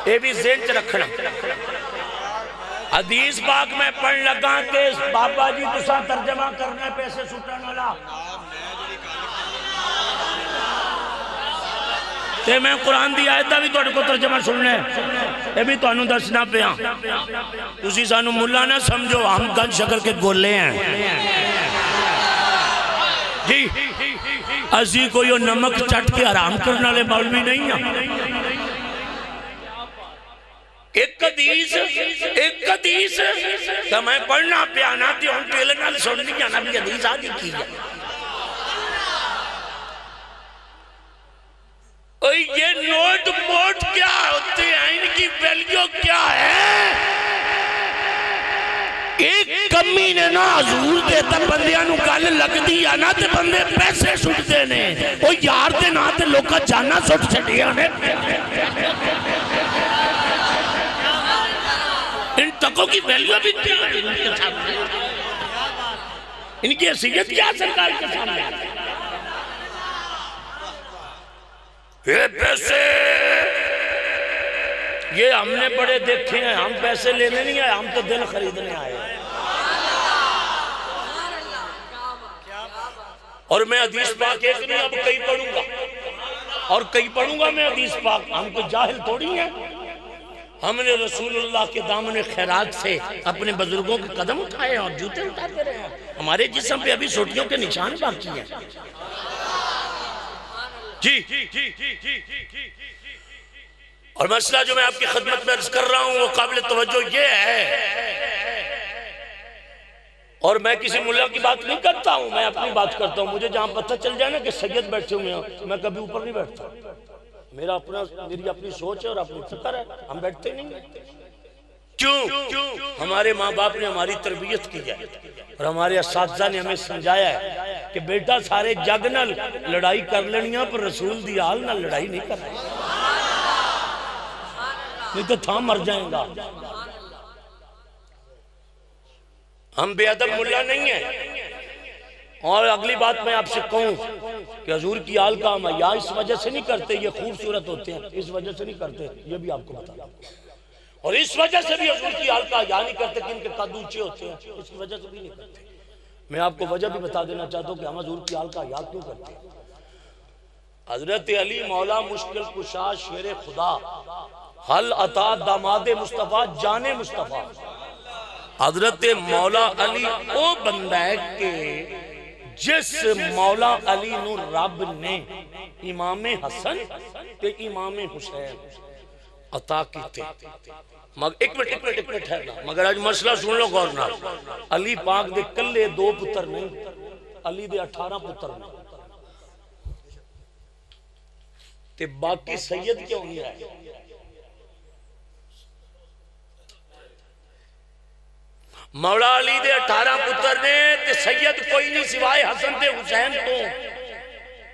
اے بھی ذہن چ رکھنا حدیث پاک میں پڑھنے لگا کہ بابا جی تساں ترجمہ کرنے پیسے سٹن والا تے میں قرآن دی آیت دا بھی تہاڈے کو ترجمہ سننا ہے اے بھی تانوں دسنا پیا تسی سانو ملا نہ سمجھو ہم گن شکر کے گولے ہیں جی اسی کوئی نمک چٹ کے حرام کرنے والے مولوی نہیں ہیں ایک حدیث کہ میں پڑھنا پیانا تھی ہوں ٹیلے نال سننی جانا بھی حدیث آدھی کی جائے یہ نوٹ موٹ کیا ہوتے ہیں ان کی ویلیو کیا ہے ایک کمی نے نا حضور دیتا بندیاں نو گل لگ دیا نا تے بندے پیسے سٹ دینے وہ یار دے نا تے لوکا جانا سٹ چھٹیا نے ان تکوں کی ویلیو بھی کیا ہے ان کی حیثیت کیا سرکار کے سامنے یہ پیسے یہ ہم نے بڑے دیکھے ہیں ہم پیسے لینے نہیں آئے ہم تو دل خریدنے آئے اور میں حدیث پاک ایک نہیں اب کئی پڑھوں گا اور کئی پڑھوں گا میں حدیث پاک ہم کو جاہل تھوڑی ہیں ہم نے رسول اللہ کے دامن خیرات سے اپنے بزرگوں کے قدم اٹھائے ہیں اور جوتے اٹھاتے رہے ہیں ہمارے جسم پہ ابھی سوٹیوں کے نشان باقی ہیں جی اور مسئلہ جو میں آپ کی خدمت میں عرض کر رہا ہوں وہ قابل توجہ یہ ہے اور میں کسی ملا کی بات نہیں کرتا ہوں میں اپنی بات کرتا ہوں مجھے جہاں پتہ چل جائے نا کہ سید بیٹھے ہوئے ہیں میں کبھی اوپر نہیں بیٹھتا میری اپنی سوچ ہے اور اپنی فکر ہے ہم بیٹھتے نہیں کیوں ہمارے ماں باپ نے ہماری تربیت کی ہے اور ہمارے اساتذہ نے ہمیں سمجھایا ہے کہ بیٹا سارے جگ نہ لڑائی کر لینیاں پر رسول دی آل نہ لڑائی نہیں کر رہی نہیں تو تھا مر جائیں گا ہم بے ادب ملا نہیں ہیں اور اگلی بات میں آپ سے کہوں کہ حضور کی آل کا ہم یا اس وجہ سے نہیں کرتے یہ خوبصورت ہوتے ہیں اس وجہ سے نہیں کرتے یہ بھی آپ کو بتا اور اس وجہ سے بھی حضور کی آل کا یا نہیں کرتے کہ ان کے قد اونچے ہوتے ہیں اس کی وجہ سے بھی نہیں کرتے میں آپ کو وجہ بھی بتا دینا چاہتا ہوں کہ ہم حضور کی آل کا یا کیوں کرتے ہیں حضرت علی مولا مشکل کشا شیر خدا حل عطا داماد مصطفیٰ جان مصطفیٰ حضرت مولا علی او بندہ ہے کہ جس مولا علی نو رب نے امام حسن تے امام حسین عطا کیتے ایک منٹ ہے مگر آج مسئلہ سن لو غور نال علی پاک دے کلے 2 پتر نہیں علی دے 18 پتر نہیں تے باقی سید کیوں نہیں آئے مولا علی دے 18 پتر نے تے سید کوئی نہیں سوائے حسن تے حسین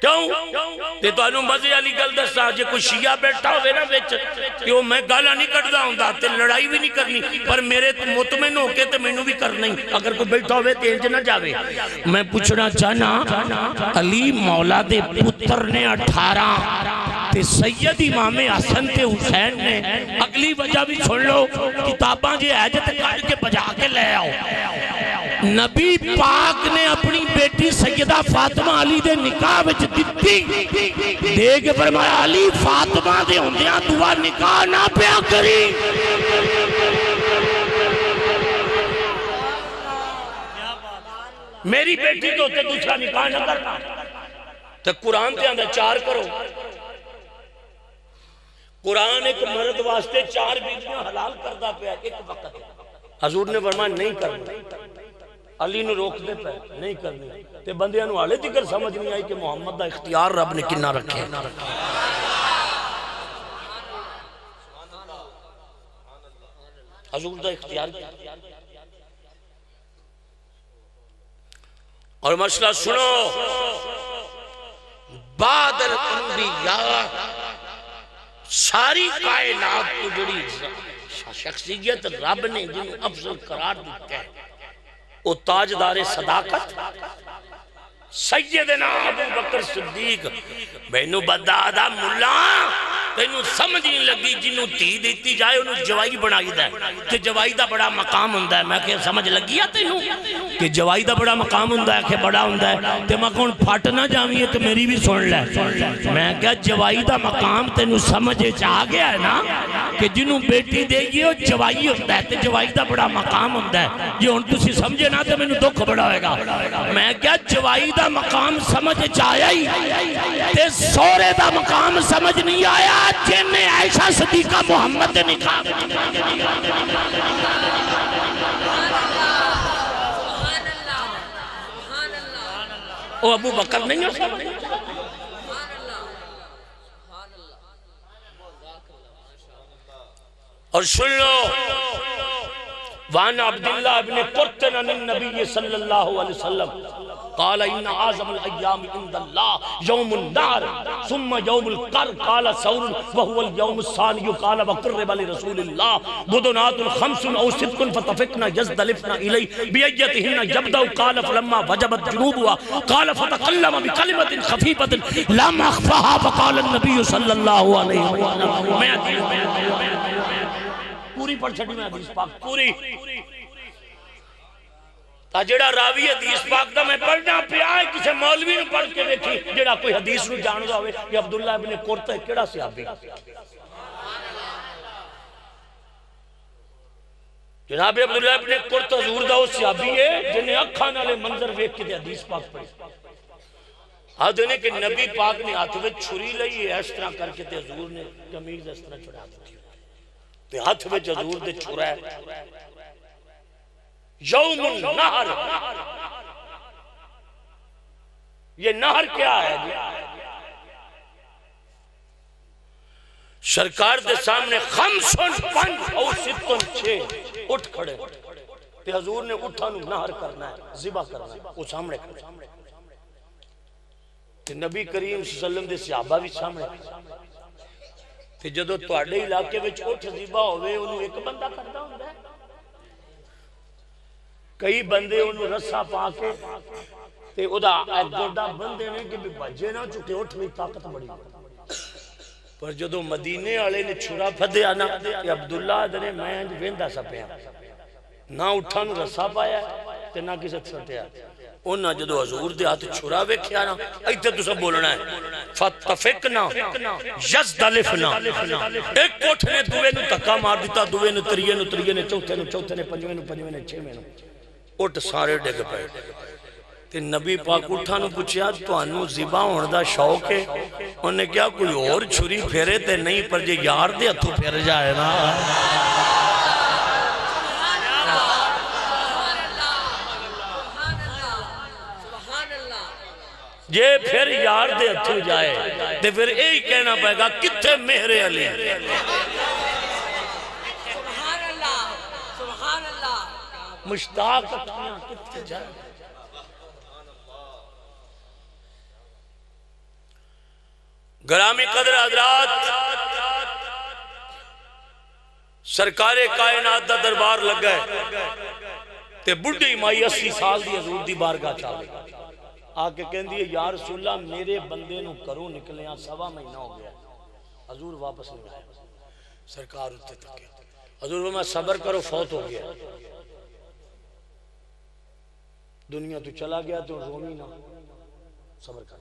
کیوں تے تو انہوں مزے علی گل دستا جے کوئی شیعہ بیٹھا ہوئے نا بیچ کہ میں گالا نہیں کٹدا ہوں تے لڑائی بھی نہیں کرنی پر میرے تو مطمئن ہو کے تے میں نو بھی کرنا ہی اگر کوئی بیٹھا ہوئے تے انج نہ جاوے میں پوچھنا چاہنا علی مولا دے پتر نے 18 تے سید امام حسن تے حسین نے اگلی وجہ بھی سن لو کتاباں جے حاجت کٹ کے بجا کے لے آؤ نبی پاک نے اپنی بیٹی سیدہ فاطمہ علی دے نکاح وچ دتی دے کے فرمایا علی فاطمہ دے ہوندیاں دعا نکاح نہ پیا کری میری بیٹی تو تے دوسرا نکاح نہ کرنا تے قرآن تے اندر 4 کرو قرآن ایک مرد واسطے 4 بیٹیاں حلال کردہ پیا ایک وقت حضور نے فرمایا نہیں کرنا علی نے روک دے پہ نہیں کرنی تے بندیاں نو حالے دیگر سمجھ نہیں آئی کہ محمد دا اختیار رب نے کنہ رکھے حضور دا اختیار کیا اور مسئلہ سنو بعد الانبیاء ساری کائنات کو جڑی شخصیت رب نے جنہوں افضل قرار دیتا ہے وہ تاجدار صداقت سیدنا ابو بکر صدیق بینو بدادا ملا تینو سمجھ نہیں لگی جنہوں تی دیتی جائے انہوں جوائی بنائی دا ہے کہ جوائی دا بڑا مقام ہوندہ ہے میں کہ سمجھ لگی ہے تینو کہ جوائی دا بڑا مقام ہوندہ ہے کہ بڑا ہوندہ ہے تے میں کون پھاٹ نہ جاوی ہے کہ میری بھی سن لے میں کہ جوائی دا مقام تینو سمجھے چاہ گیا ہے نا کہ جنہوں بیٹی دے گی وہ جوائی ہوندہ ہے تے جوائی دا بڑا مقام ہوندہ ہے یہ ان تو سی سمجھے نا تے میں نے دکھ بڑا ہوئے گا میں کہ جوائی دا مقام سمجھ چاہیا ہی تے سورے دا مقام سمجھ نہیں آیا جن عائشہ صدیقہ محمد نکاح وہ ابو بکر نہیں ہو سکتا اور سن لو وعن عبداللہ ابن قرطن عن النبی صلی اللہ علیہ وسلم قال ان اعظم الايام عند الله يوم النار ثم يوم القر قال ثور وهو اليوم الثاني قال وقرب لرسول الله بدنات خمس او ست فتفقنا يزدلفنا اليه بايتهن يبدا قال فلما وجبت جنوبها قال فتكلم بكلمه خفيفه لم اخفها فقال النبي صلى الله عليه وسلم پوری پڑھ چھڑی میں حدیث پاک پوری تا جڑا راوی حدیث پاک دا میں پڑھنا پیا ہے کسے مولوی نے پڑھ کے دیکھی جڑا کوئی حدیث نو جان دا ہوئے کہ عبداللہ ابن قرط ہے کیڑا صحابی جناب عبداللہ ابن قرط حضور دا وہ صحابی ہے جنہیں اکھان والے منظر ویکھ کے حدیث پاک پڑھی ہاتھ دینے کہ نبی پاک نے ہاتھ میں چھری لئی ہے اس طرح کر کے حضور نے کمیز اس طرح چھڑا دی تے ہاتھ میں حضور دے چھرا ہے یوم النہر یہ نہر کیا ہے سرکار دے سامنے 5 اور 6 اٹھ کھڑے تے حضور نے اٹھا نو نہر کرنا ہے ذبح کرنا ہے وہ سامنے کھڑے تے نبی کریم صلی اللہ علیہ وسلم دے صحابہ بھی سامنے تے جدو تواڈے علاقے وچ اٹھ ذبح ہوئے انہوں ایک بندہ کردا ہوندا ہے کئی بندے انہوں رسا پا کے تے او دا ایک گوڑا بندے نے کہ بجے نہ چکے اٹھ بھی طاقت بڑی پر جدو مدینے والے نے چھڑا پھدیا نا کہ عبداللہ دنے میں انج ویندا سا پیا نہ اٹھا نو رسا پایا تے نہ کسے چھٹیا انہاں جدو حضور دے ہاتھ چھڑا ویکھیا نا ایتھے تساں بولنا ہے فتفقنا یزدلفنا ایک کوٹھ نے دوے نو دھکا مار دیتا دوے نو تریے نے چوتھے نے پنجویں نے چھویں نے اٹھ سارے ڈگ پے تے نبی پاک اٹھا نو پوچھیا تانوں ذبح ہون دا شوق ہے انہوں نے کیا کوئی اور چھری پھیرے تے نہیں پر جے یار دے ہتھوں پھیر جائے نا یہ پھر یار دے ہتھوں جائے تے پھر یہی کہنا پائے گا کتھے مہر علی مشتاق اکھیاں کتھے جائے گرامی قدر حضرات، سرکار کائنات دا دربار لگا ہے تے بڑھی مائی 80 سال دی حضور دی بارگاہ چاہے آ کے کہندی ہے یا رسول اللہ میرے بندے نو کروں نکلیاں 1.25 مہینہ ہو گیا، حضور واپس نہیں آیا۔ سرکار اٹھتے تکے، حضور میں صبر کرو فوت ہو گیا، دنیا تو چلا گیا تو رومی نہ، صبر کر۔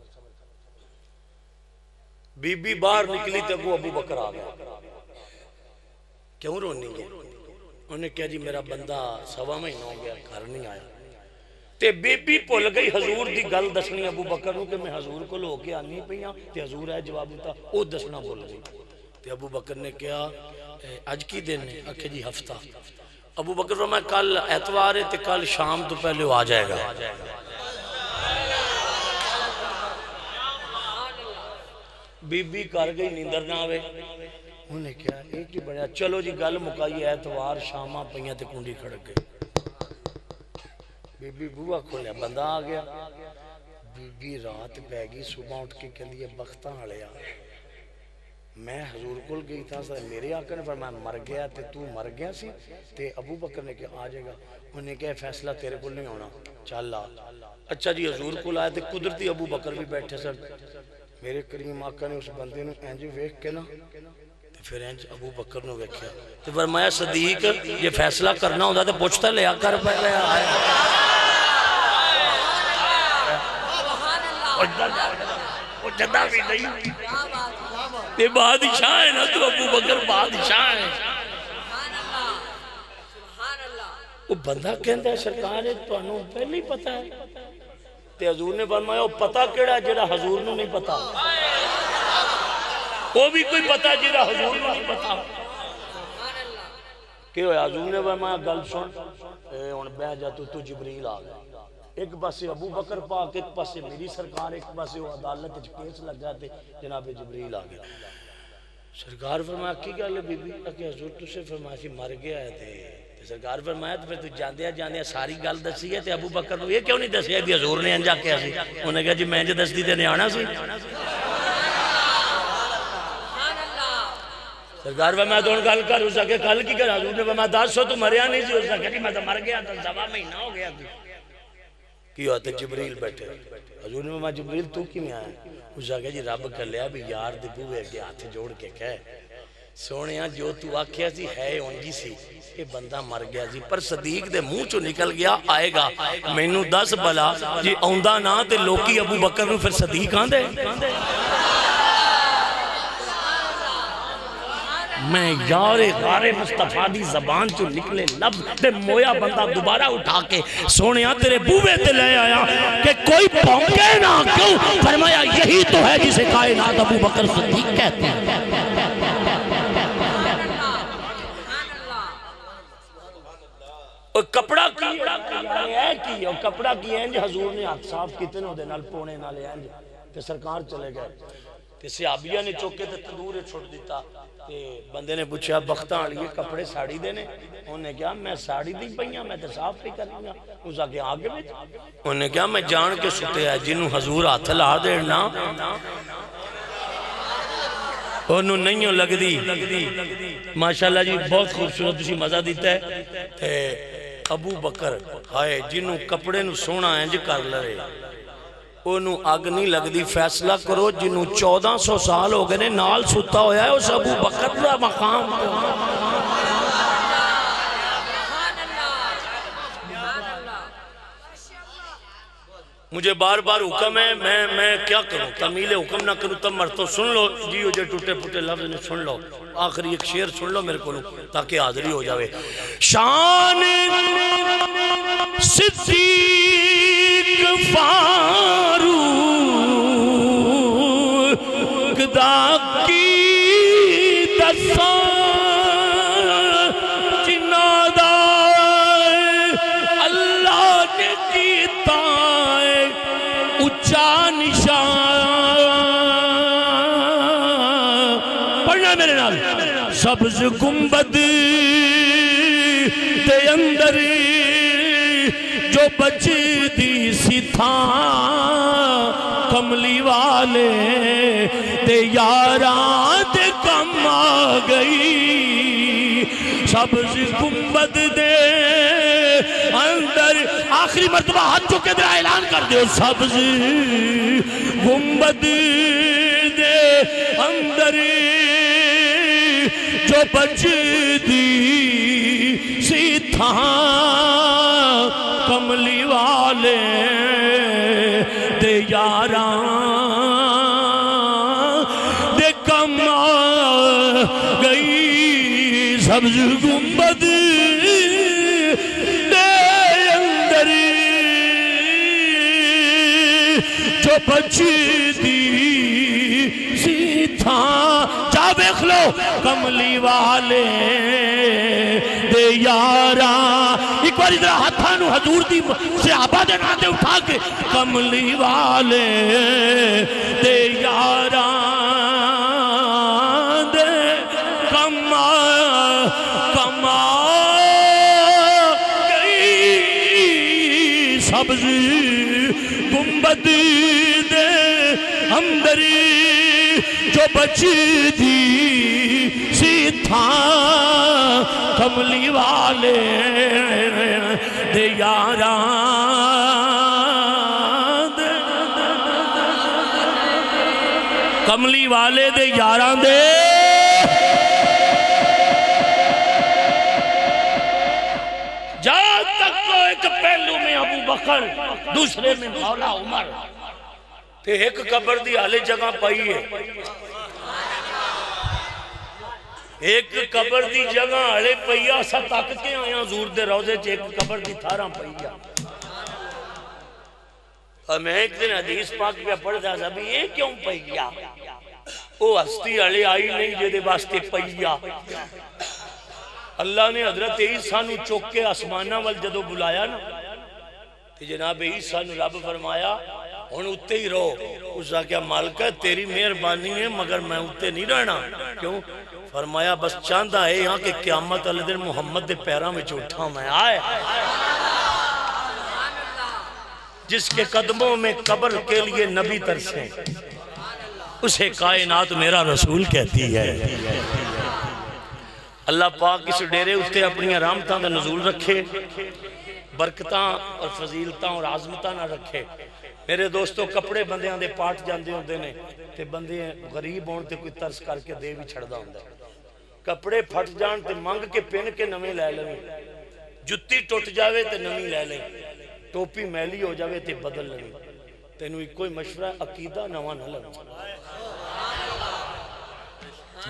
بی بی باہر نکلی تے ابو بکر آ گیا، کیوں رونی گے؟ انہوں نے کہا جی میرا بندہ 1.25 مہینہ ہو گیا گھر نہیں آیا، تے بی بی بھول گئی حضور دی گل دسنی ابو بکر نو کہ میں حضور کو لو کے آنی پئیاں، تے حضور ہے جواب دیتا او دسنا بھول گئی۔ تے ابو بکر نے کہا اج کی دن ہے؟ آکھے جی ہفتہ۔ ابو بکر فرمایا کل اتوار ہے تے کل شام تو پہلے وہ آ جائے گا۔ بی بی کر گئی نیندر نہ آوے، انہوں نے کہا ایک ہی بڑھیا چلو جی گل مکائی اتوار شامہ پئیاں تے کنڈی کھڑک گئی۔ بی بی بوہا کھولیا بندہ آ گیا، بی بی رات پہ گئی، صبح اٹھ کے کہندی ہے بختاں والیا میں حضور کول گئی تھا میرے آقا نے فرمایا مر گیا تے تو مر گیا سی، تے ابو بکر نے کہا آ جائے گا، انہوں نے کہا فیصلہ تیرے کول نہیں ہونا چل آ۔ اچھا جی حضور کول آئے تے قدرتی ابو بکر بھی بیٹھے سن، میرے کریم آقا نے اس بندے نو انج ویکھ کے نا تے پھر انج ابو بکر نو ویکھیا تے فرمایا صدیق یہ فیصلہ کرنا ہوندا تے پوچھتا لیا کر پہلے آیا، وہ جدا بھی نہیں تے بادشاہ ہے نا تو ابو بکر بادشاہ ہے۔ وہ بندہ کہندہ ہے سرکار ہے تو انہوں پہلے ہی پتہ ہے، تے حضور نے فرمایا وہ پتہ کیڑا جڑا حضور نے نہیں پتہ، وہ بھی کوئی پتہ جڑا حضور نے نہیں پتہ۔ کہ حضور نے فرمایا گل سن ہن بیٹھ جا تو جبریل آ گیا، ایک پاسے ابو بکر پاک، ایک پاسے میری سرکار، ایک پاسے وہ عدالت کیس لگا تے جناب جبریل آ گیا۔ سرکار فرمایا کی گل ہے بی بی؟ کہ حضور تسے فرمایا سی مر گیا ہے تے سرکار فرمایا تو پھر تو جاندیا ساری گل دسی ہے تے ابو بکر نو یہ کیوں نہیں دسیا بھی حضور نے انجا کیا سی؟ انہوں نے کہا جی میں جو دستی تے نیانا سی۔ سرکار فرمایا تو ان گل کر اس کے کل کی کر؟ حضور نے فرمایا 10 تو مریا نہیں سی، اس نے کہا جی میں تو مر گیا تھا 1.25 مہینہ ہو گیا تھی۔ کی ہوتا جبریل بیٹھے، حضور نے فرمایا جبریل تو کی میں آیا؟ اس نے کہا جی رب کر لیا بھی یار دے بوئے کے ہاتھ جوڑ کے کہے سونیاں جو تو آکھیا سی ہے اونجی سی، کہ بندہ مر گیا سی پر صدیق دے منہ چو نکل گیا آئے گا، میں نو 10 بلا جی اوندہ نہ تے لوکی ابو بکر نو پھر صدیق آن دے۔ میں یار غار مصطفیٰ دی زبان چو نکلے لفظ تے مویا بندہ دوبارہ اٹھا کے سونیاں تیرے بوبے تے لے آیا کہ کوئی پونکے نہ کیوں؟ فرمایا یہی تو ہے جسے کائنات ابو بکر صدیق کہتے ہیں۔ اور کپڑا کی اور کپڑا کی انج حضور نے ہاتھ صاف کیتے نو دے نال پونے نالے انج تے سرکار چلے گئے تے صحابیہ نے چوکے تے تندور چھوڑ دیتا تے بندے نے پوچھا بختاں والی کپڑے ساڑی دینے؟ انہوں نے کہا میں ساڑی دی پئیاں میں تے صاف پہ کرنی گا۔ اس آگے آگے میں انہوں نے کہا میں جان کے ستے ہے جنہوں حضور ہاتھ لا دینا انہوں نہیں ہو لگ دی۔ ماشاءاللہ جی بہت خوبصورت اسی مزہ دیتا ہے تے ابو بکر ہائے جنہوں کپڑے نو سونا انج کر لے انہوں اگ نہیں لگ دی، فیصلہ کرو جنہوں 1400 سال ہو گئے نے نال ستا ہویا ہے اس ابو بکر دا مقام۔ مجھے بار بار حکم ہے میں کیا کروں؟ تمیل حکم نہ کروں تب مرتو سن لو جی جو ٹوٹے پھوٹے لفظ نے سن لو، آخری ایک شعر سن لو میرے کو تاکہ حاضری ہو جاوے۔ شان صدیق فاروق دا کی دساں جنادہ اللہ نے کیتا اچھا نشان۔ پڑھنا میرے نال۔ سبز گنبد دے اندر جو بچدی سی تھان کملی والے تے یاراں دے کم آ گئی سبز گنبد دے اندر آخری مرتبہ ہاتھ چکے دے اعلان کر دے سبز گنبد دے اندر جو بچدی سی تھان کملی والے دے یاراں دے کم آ گئی سبز گنبد دے اندر جو بچدی سی تھان جا بیخ لو کملی والے دے یاراں ایک بار ادھر ہاتھانو حضور دی صحابہ دے ناتے اٹھا کے کملی والے دے یاراں دے کما گئی سبز گنبد دے اندر جو بچدی سی تھان کملی والے دے یاراں کملی والے دے یاراں دے جہاں تک کو ایک پہلو میں ابو بکر دوسرے میں مولا عمر تے ایک قبر دی آلے جگہ پائی ہے ایک قبر دی جگہ آلے پئیا سا طاقتے آیا حضور دے روزے چے ایک قبر دی تھاراں پئیا اور میں ایک دن حدیث پاک پہ پڑھ دا سا بھی یہ کیوں پئیا وہ ہستی آلے آئی نہیں جے دے واسطے پئیا اللہ نے حضرت عیسیٰ نو چوک کے آسمانہ وال جدو بلایا نا کہ جناب عیسیٰ نو رب فرمایا ہن اتے ہی رہو اس کا کیا مالکہ تیری مہربانی ہے مگر میں اتے نہیں رہنا کیوں فرمایا بس چاندہ ہے یہاں کہ قیامت علیہ دن محمد دے پیراں میں اٹھا میں آئے جس کے قدموں میں قبر کے لیے نبی ترسیں اسے کائنات میرا رسول کہتی ہے اللہ پاک اس ڈیرے اتے اپنی رحمتاں دا نزول رکھے برکتاں اور فضیلتاں اور عظمتاں نہ رکھے میرے دوستو کپڑے بندیاں دے پاٹ جاندے ہوندے نے تے بندے غریب ہون تے کوئی ترس کر کے دے بھی چھڑ دا ہوندے کپڑے پھٹ جان تے منگ کے پین کے نمیں لے لیں جتی ٹوٹ جاوے تے نمی لے لیں ٹوپی میلی ہو جاوے تے بدل لیں تینوئی کوئی مشورہ عقیدہ نوان نہ لگ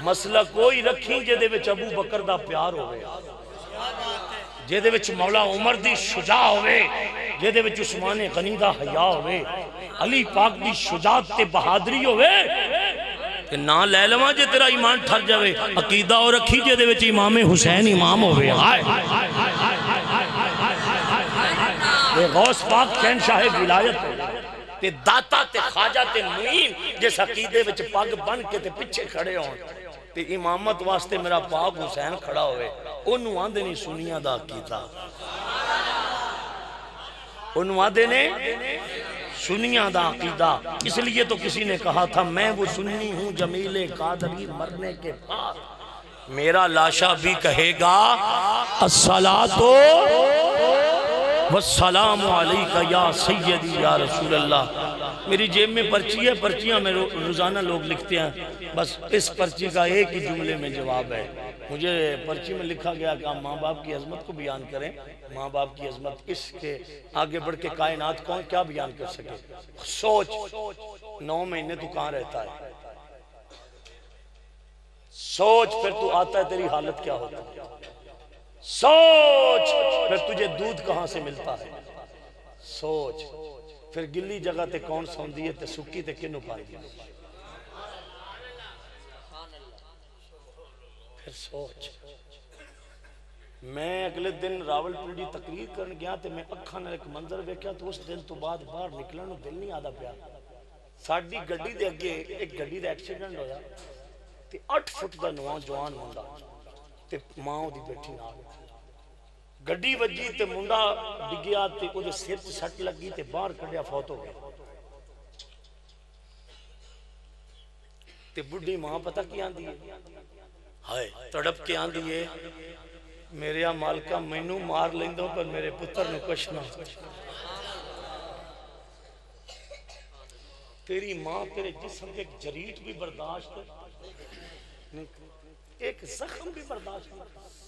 مسئلہ کوئی رکھیں جے دے وچ ابو بکر دا پیار ہوئے جے دے وچ مولا عمر دی شجاع ہوئے جے دے وچ عثمان غنی دا حیاء ہوئے علی پاک دی شجاعت تے بہادری ہوئے کہ نہ لے لواں جے تیرا ایمان ٹھر جاوے عقیدہ اور رکھی جے دے وچ امام حسین امام ہوئے یہ غوث پاک شہنشاہ ولایت تے داتا تے خواجہ تے معین جس عقیدے وچ پاگ بن کے تے پچھے کھڑے ہوں تے امامت واسطے میرا پاک حسین کھڑا ہوئے انہوں آندے نہیں سنیاں دا عقیدہ انہوں آندے نے سنیاں دا عقیدہ اس لیے تو کسی نے کہا تھا میں وہ سنی ہوں جمیل قادری مرنے کے بعد میرا لاشا بھی کہے گا الصلاۃ والسلام علیکہ یا سیدی یا رسول اللہ میری جیب میں پرچی ہے پرچیاں میں روزانہ لوگ لکھتے ہیں بس اس پرچی کا ایک ہی جملے میں جواب ہے مجھے پرچی میں لکھا گیا کہ آپ ماں باپ کی عظمت کو بیان کریں ماں باپ کی عظمت اس کے آگے بڑھ کے کائنات کون کیا بیان کر سکے سوچ 9 مہینے تو کہاں رہتا ہے سوچ پھر تو آتا ہے تیری حالت کیا ہوتا ہے سوچ پھر تجھے دودھ کہاں سے ملتا ہے سوچ پھر گلی جگہ تے کون سوندی ہے تے سکی تے کنو پائی دی پھر سوچ میں اگلے دن راول پنڈی تقریر کرنے گیا تے میں اکھاں ایک منظر دیکھا تو اس دن تو بعد باہر نکلن نو دل نہیں آدا پیا ساڈی گڈی دے اگے ایک گڈی دا ایکسیڈنٹ ہویا تے 8 فٹ دا نوجوان ہوندا تے ماں دی بیٹھی نال گڈی وجی تے منڈا ڈگیا تے او دے سر تے سٹ لگی تے باہر کڈیا فوت ہو گیا تے بڈھی ماں پتہ کی آندی ہے ہائے تڑپ کے آندی ہے میرے مالکہ مینوں مار لیندو پر میرے پتر نے کچھ نہ تیری ماں تیرے جسم کے ایک جریٹ بھی برداشت نہیں ایک زخم بھی برداشت نہیں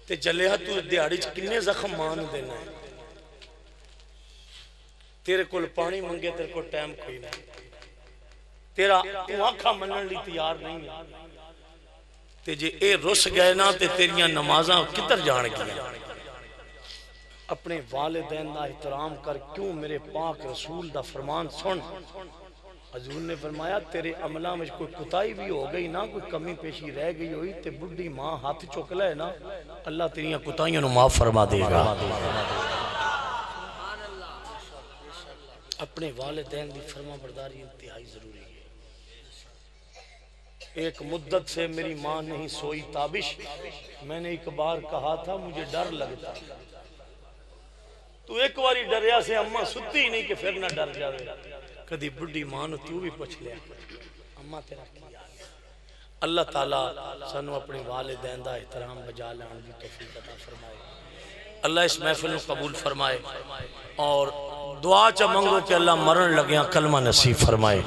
تے جلیا تو دیہاڑی چ کنے زخم مان دینا ہے تیرے کول پانی منگے تیرے کو ٹائم کوئی نہیں تیرا تو آنکھا منن لی تیار نہیں ہے تے جے اے رس گئے نا تے تیریاں نمازاں کدھر جان گیا اپنے والدین دا احترام کر کیوں میرے پاک رسول دا فرمان سن حضور نے فرمایا تیرے عملہ میں کوئی کتائی بھی ہو گئی نا کوئی کمی پیشی رہ گئی ہوئی تے بڑھی ماں ہاتھ چک لے نا اللہ تیریاں کتائیوں نو معاف فرما دے گا اپنے والدین دی فرما برداری انتہائی ضروری ہے ایک مدت سے میری ماں نہیں سوئی تابش میں نے ایک بار کہا تھا مجھے ڈر لگتا تو ایک باری ڈریا سے اماں ستی ہی نہیں کہ پھر نہ ڈر جاوے کدی بڑھی ماں نو تو بھی پوچھ لیا اماں تیرا کیا اللہ تعالیٰ سانو اپنے والدین دا احترام بجا لان دی توفیق عطا فرمائے اللہ اس محفل کو قبول فرمائے اور دعا چا منگو کہ اللہ مرن لگیاں کلمہ نصیب فرمائے